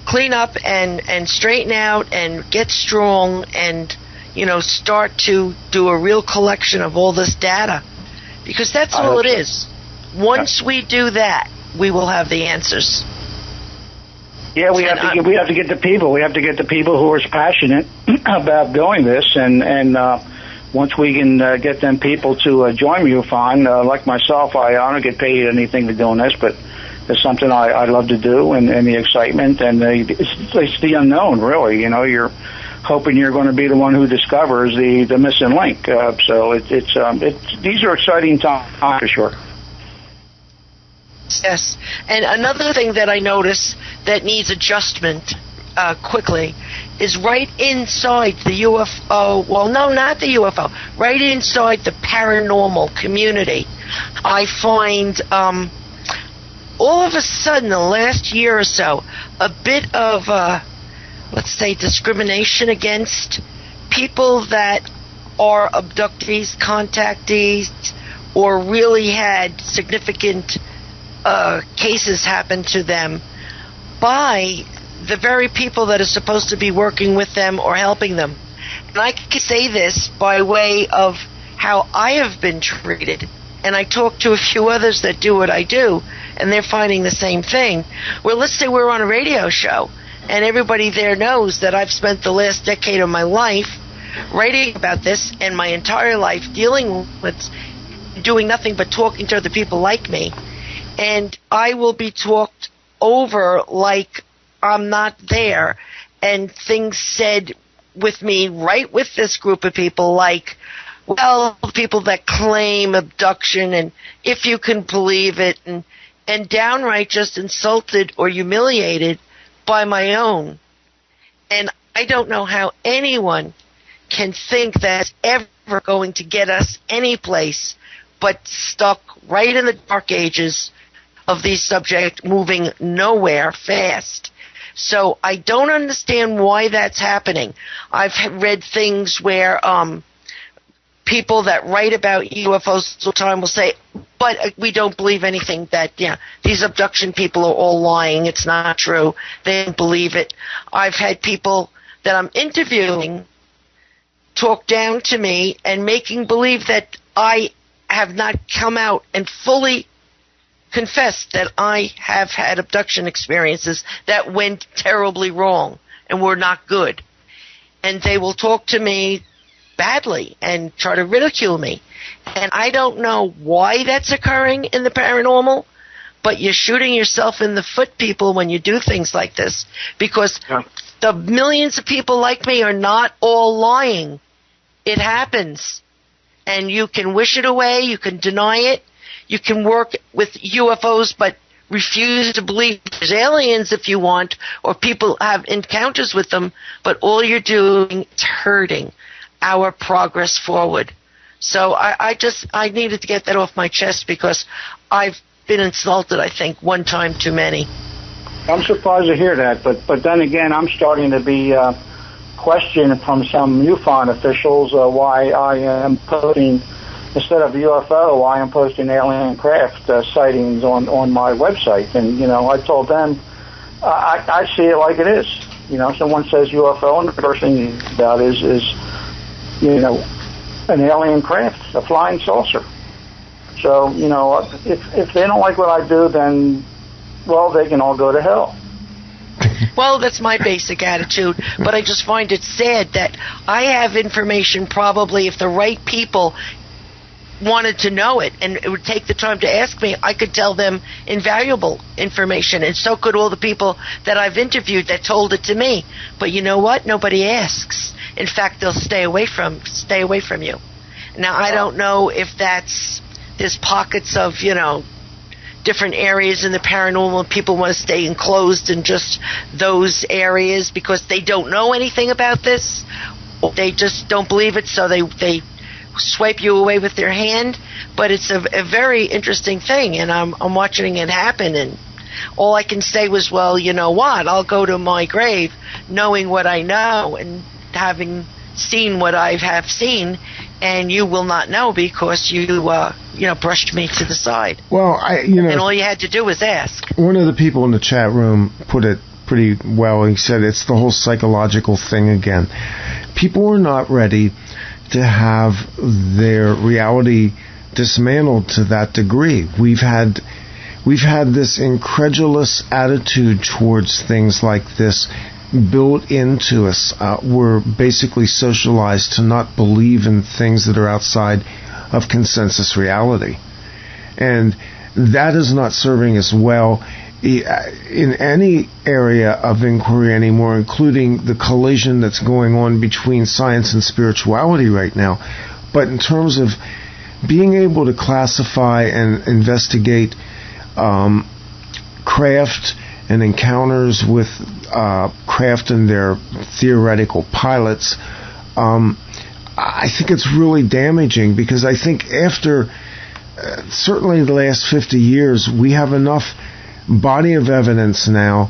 clean up and straighten out and get strong and, start to do a real collection of all this data. Because that's all it is. Once we do that, we will have the answers. Yeah, we have to get the people. We have to get the people who are passionate about doing this, and once we can get them people to join MUFON, like myself, I don't get paid anything for doing this, but it's something I love to do, and the excitement, and it's the unknown, really. You're hoping you're going to be the one who discovers the missing link. So these are exciting times for sure. Yes, and another thing that I notice that needs adjustment quickly is right inside the UFO, well, no, not the UFO, right inside the paranormal community. I find all of a sudden, the last year or so, a bit of, let's say, discrimination against people that are abductees, contactees, or really had significant cases happen to them by the very people that are supposed to be working with them or helping them. And I can say this by way of how I have been treated. And I talk to a few others that do what I do, and they're finding the same thing. Well, let's say we're on a radio show, and everybody there knows that I've spent the last decade of my life writing about this, and my entire life dealing with doing nothing but talking to other people like me. And I will be talked over like I'm not there, and things said with me right with this group of people like, well, people that claim abduction, and if you can believe it, and downright just insulted or humiliated by my own. And I don't know how anyone can think that's ever going to get us any place but stuck right in the dark ages of these subjects, moving nowhere fast. So I don't understand why that's happening. I've read things where people that write about UFOs all the time will say, but we don't believe anything that, these abduction people are all lying. It's not true. They don't believe it. I've had people that I'm interviewing talk down to me and making believe that I have not come out and fully confessed that I have had abduction experiences that went terribly wrong and were not good. And they will talk to me badly and try to ridicule me. And I don't know why that's occurring in the paranormal, but you're shooting yourself in the foot, people, when you do things like this, because the millions of people like me are not all lying. It happens. And you can wish it away, you can deny it, you can work with UFOs but refuse to believe there's aliens if you want, or people have encounters with them, but all you're doing is hurting our progress forward. So I needed to get that off my chest because I've been insulted, I think, one time too many. I'm surprised to hear that, but then again, I'm starting to be questioned from some MUFON officials why I am posting, instead of UFO, why I'm posting alien craft sightings on my website. And, I told them I see it like it is. Someone says UFO, and the first thing about is an alien craft, a flying saucer. So, if they don't like what I do, then, well, they can all go to hell. Well, that's my basic attitude, but I just find it sad that I have information probably if the right people wanted to know it and it would take the time to ask me, I could tell them invaluable information, and so could all the people that I've interviewed that told it to me. But you know what? Nobody asks. In fact, they'll stay away from you. Now, I don't know if there's pockets of, different areas in the paranormal. People want to stay enclosed in just those areas because they don't know anything about this. Or they just don't believe it, so they swipe you away with their hand. But it's a very interesting thing, and I'm watching it happen. And all I can say was, well, you know what? I'll go to my grave knowing what I know and having seen what I have seen, and you will not know because you brushed me to the side. Well, and all you had to do was ask. One of the people in the chat room put it pretty well. He said it's the whole psychological thing again. People are not ready to have their reality dismantled to that degree. We've had this incredulous attitude towards things like this built into us. We're basically socialized to not believe in things that are outside of consensus reality. And that is not serving us well in any area of inquiry anymore, including the collision that's going on between science and spirituality right now. But in terms of being able to classify and investigate craft and encounters with craft and their theoretical pilots, I think it's really damaging, because I think after certainly the last 50 years, we have enough body of evidence now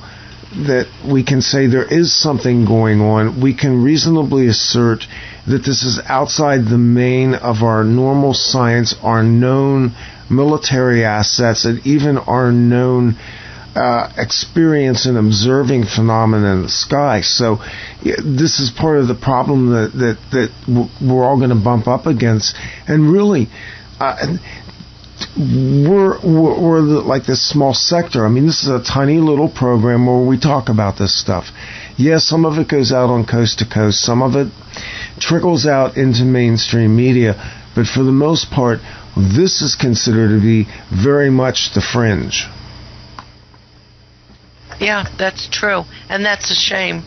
that we can say there is something going on. We can reasonably assert that this is outside the main of our normal science, our known military assets, and even our known experience in observing phenomena in the sky. So this is part of the problem that we're all going to bump up against. And really, we're like this small sector. I mean, this is a tiny little program where we talk about this stuff. Yes, some of it goes out on coast to coast. Some of it trickles out into mainstream media. But for the most part, this is considered to be very much the fringe. Yeah, that's true. And that's a shame.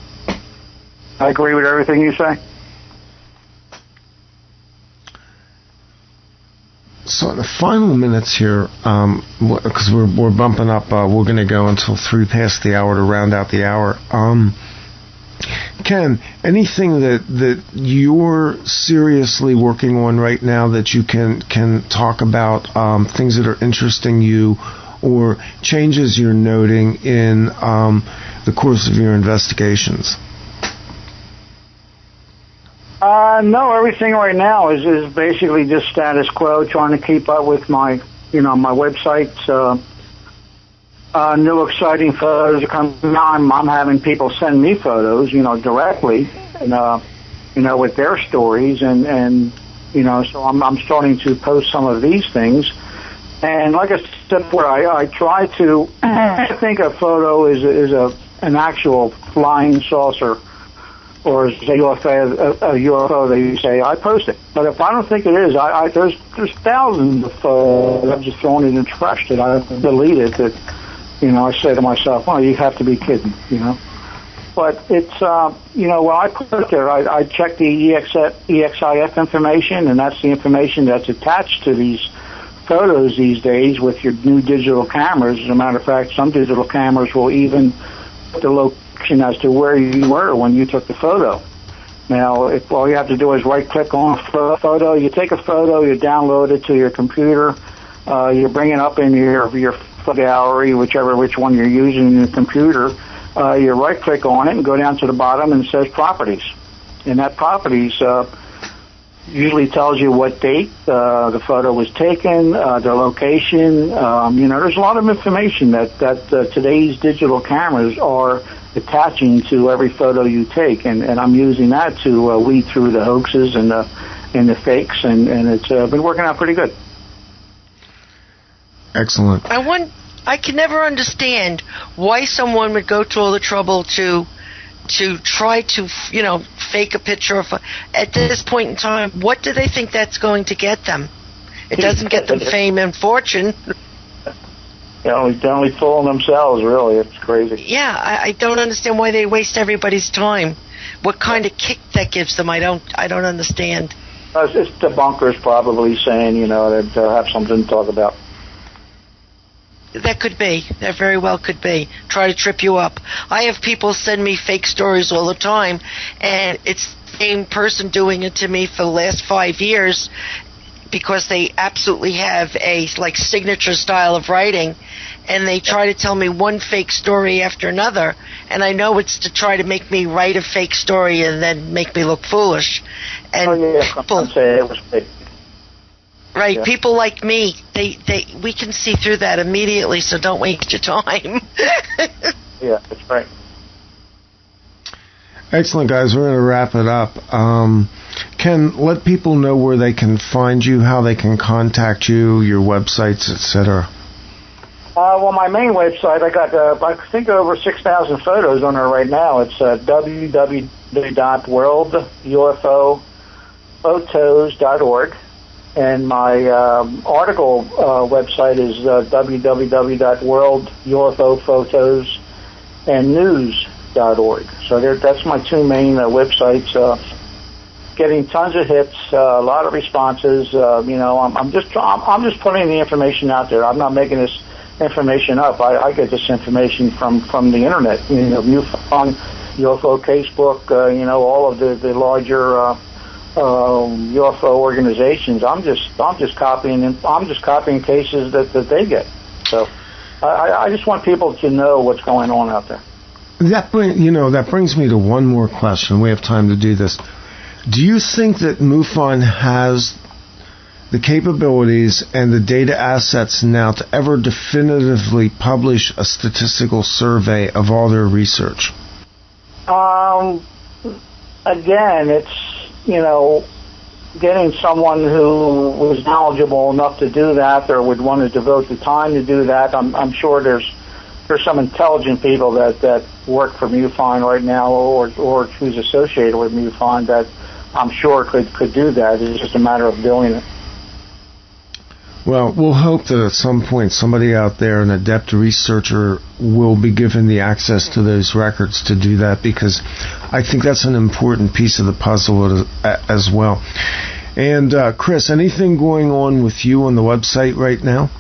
I agree with everything you say. So in the final minutes here, because we're bumping up, we're going to go until 3 past the hour to round out the hour. Ken, anything that you're seriously working on right now that you can talk about, things that are interesting you, or changes you're noting in the course of your investigations? No, everything right now is basically just status quo, trying to keep up with my websites. New exciting photos are coming out. I'm having people send me photos, directly, and, with their stories, and so I'm starting to post some of these things. And like I said before, I try to think a photo is an actual flying saucer, or is a UFO that you say, I post it. But if I don't think it is, there's thousands of photos I've just thrown in the trash that I've deleted that, I say to myself, you have to be kidding, But it's, when I put it there, I check the EXIF information, and that's the information that's attached to these photos these days with your new digital cameras. As a matter of fact, some digital cameras will even put the location as to where you were when you took the photo. Now, if all you have to do is right-click on a photo, you take a photo, you download it to your computer, you bring it up in your photo gallery, which one you're using in your computer, you right-click on it and go down to the bottom and it says properties. And that properties usually tells you what date the photo was taken, the location. There's a lot of information that today's digital cameras are attaching to every photo you take, and I'm using that to weed through the hoaxes and the fakes, and it's been working out pretty good. Excellent. I can never understand why someone would go to all the trouble to try to, fake a picture of at this point in time. What do they think that's going to get them? It doesn't get them fame and fortune. They're only fooling themselves, really. It's crazy. Yeah, I don't understand why they waste everybody's time. What kind of kick that gives them, I don't understand. It's debunkers probably saying, that they'll have something to talk about. That could be. That very well could be. Try to trip you up. I have people send me fake stories all the time, and it's the same person doing it to me for the last 5 years because they absolutely have a signature style of writing, and they try to tell me one fake story after another, and I know it's to try to make me write a fake story and then make me look foolish. And people say it was fake. Right, yeah. People like me, we can see through that immediately, so don't waste your time. Yeah, that's right. Excellent, guys. We're going to wrap it up. Ken, let people know where they can find you, how they can contact you, your websites, etc. Well, my main website, I got, I think, over 6,000 photos on there right now. It's www.worldufophotos.org. And my article website is www.worldufophotos.news.org. So that's my two main websites. Getting tons of hits, a lot of responses. I'm just putting the information out there. I'm not making this information up. I get this information from the internet. MUFON, UFO Casebook, all of the larger UFO organizations. I'm just copying cases that they get. So I just want people to know what's going on out there. That brings me to one more question. We have time to do this. Do you think that MUFON has the capabilities and the data assets now to ever definitively publish a statistical survey of all their research? Again, it's, getting someone who was knowledgeable enough to do that or would want to devote the time to do that. I'm sure there's some intelligent people that work for MUFON right now or who's associated with MUFON that I'm sure could do that. It's just a matter of doing it. Well, we'll hope that at some point somebody out there, an adept researcher, will be given the access to those records to do that, because I think that's an important piece of the puzzle as well. And Chris, anything going on with you on the website right now?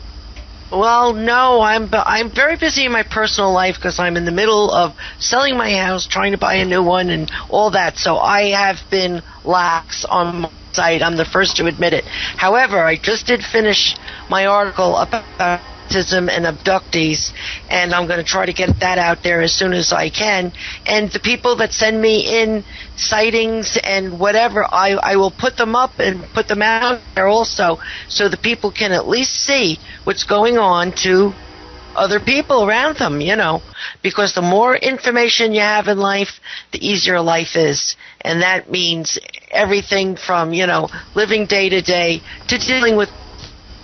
Well, no, I'm very busy in my personal life because I'm in the middle of selling my house, trying to buy a new one, and all that. So I have been lax on my site. I'm the first to admit it. However, I just did finish my article about baptism and abductees, and I'm going to try to get that out there as soon as I can. And the people that send me in sightings and whatever, I will put them up and put them out there also, so the people can at least see what's going on to other people around them, because the more information you have in life, the easier life is. And that means everything from, living day to day to dealing with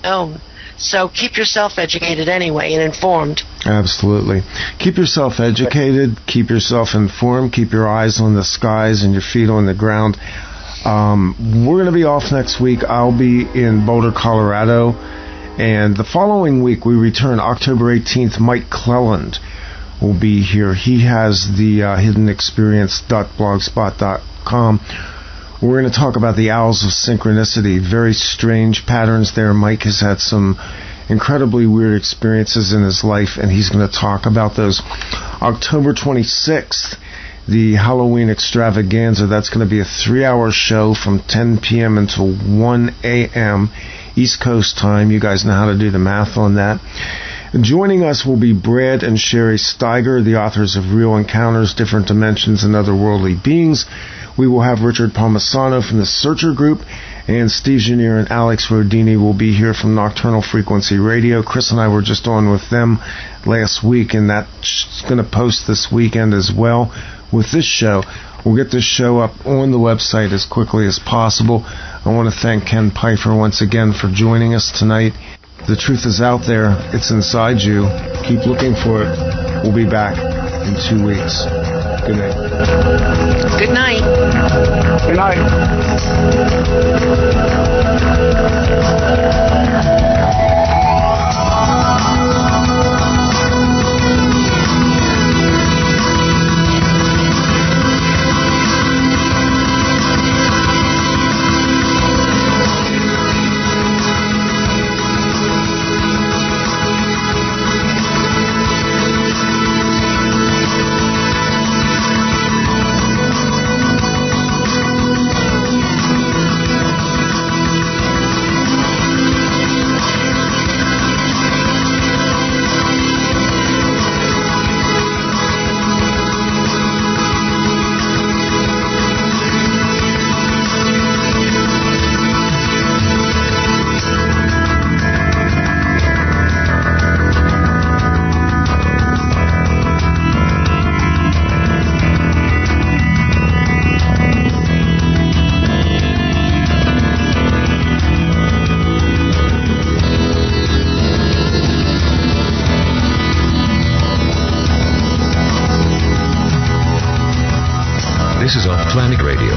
own. So keep yourself educated anyway and informed. Absolutely. Keep yourself educated, keep yourself informed, keep your eyes on the skies and your feet on the ground. We're going to be off next week. I'll be in Boulder, Colorado. And the following week, we return October 18th. Mike Cleland will be here. He has the hiddenexperience.blogspot.com. We're going to talk about the owls of synchronicity. Very strange patterns there. Mike has had some incredibly weird experiences in his life, and he's going to talk about those. October 26th, the Halloween extravaganza. That's going to be a 3-hour show from 10 p.m. until 1 a.m. East Coast time. You guys know how to do the math on that. Joining us will be Brad and Sherry Steiger, the authors of Real Encounters, Different Dimensions, and Otherworldly Beings. We will have Richard Palmisano from the Searcher Group, and Steve Janier and Alex Rodini will be here from Nocturnal Frequency Radio. Chris and I were just on with them last week, and that's going to post this weekend as well with this show. We'll get this show up on the website as quickly as possible. I want to thank Ken Pfeifer once again for joining us tonight. The truth is out there. It's inside you. Keep looking for it. We'll be back in 2 weeks. Good night. Good night. Good night. This is OffPlanet Radio.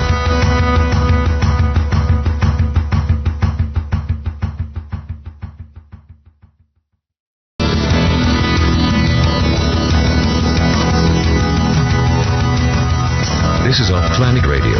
This is OffPlanet Radio.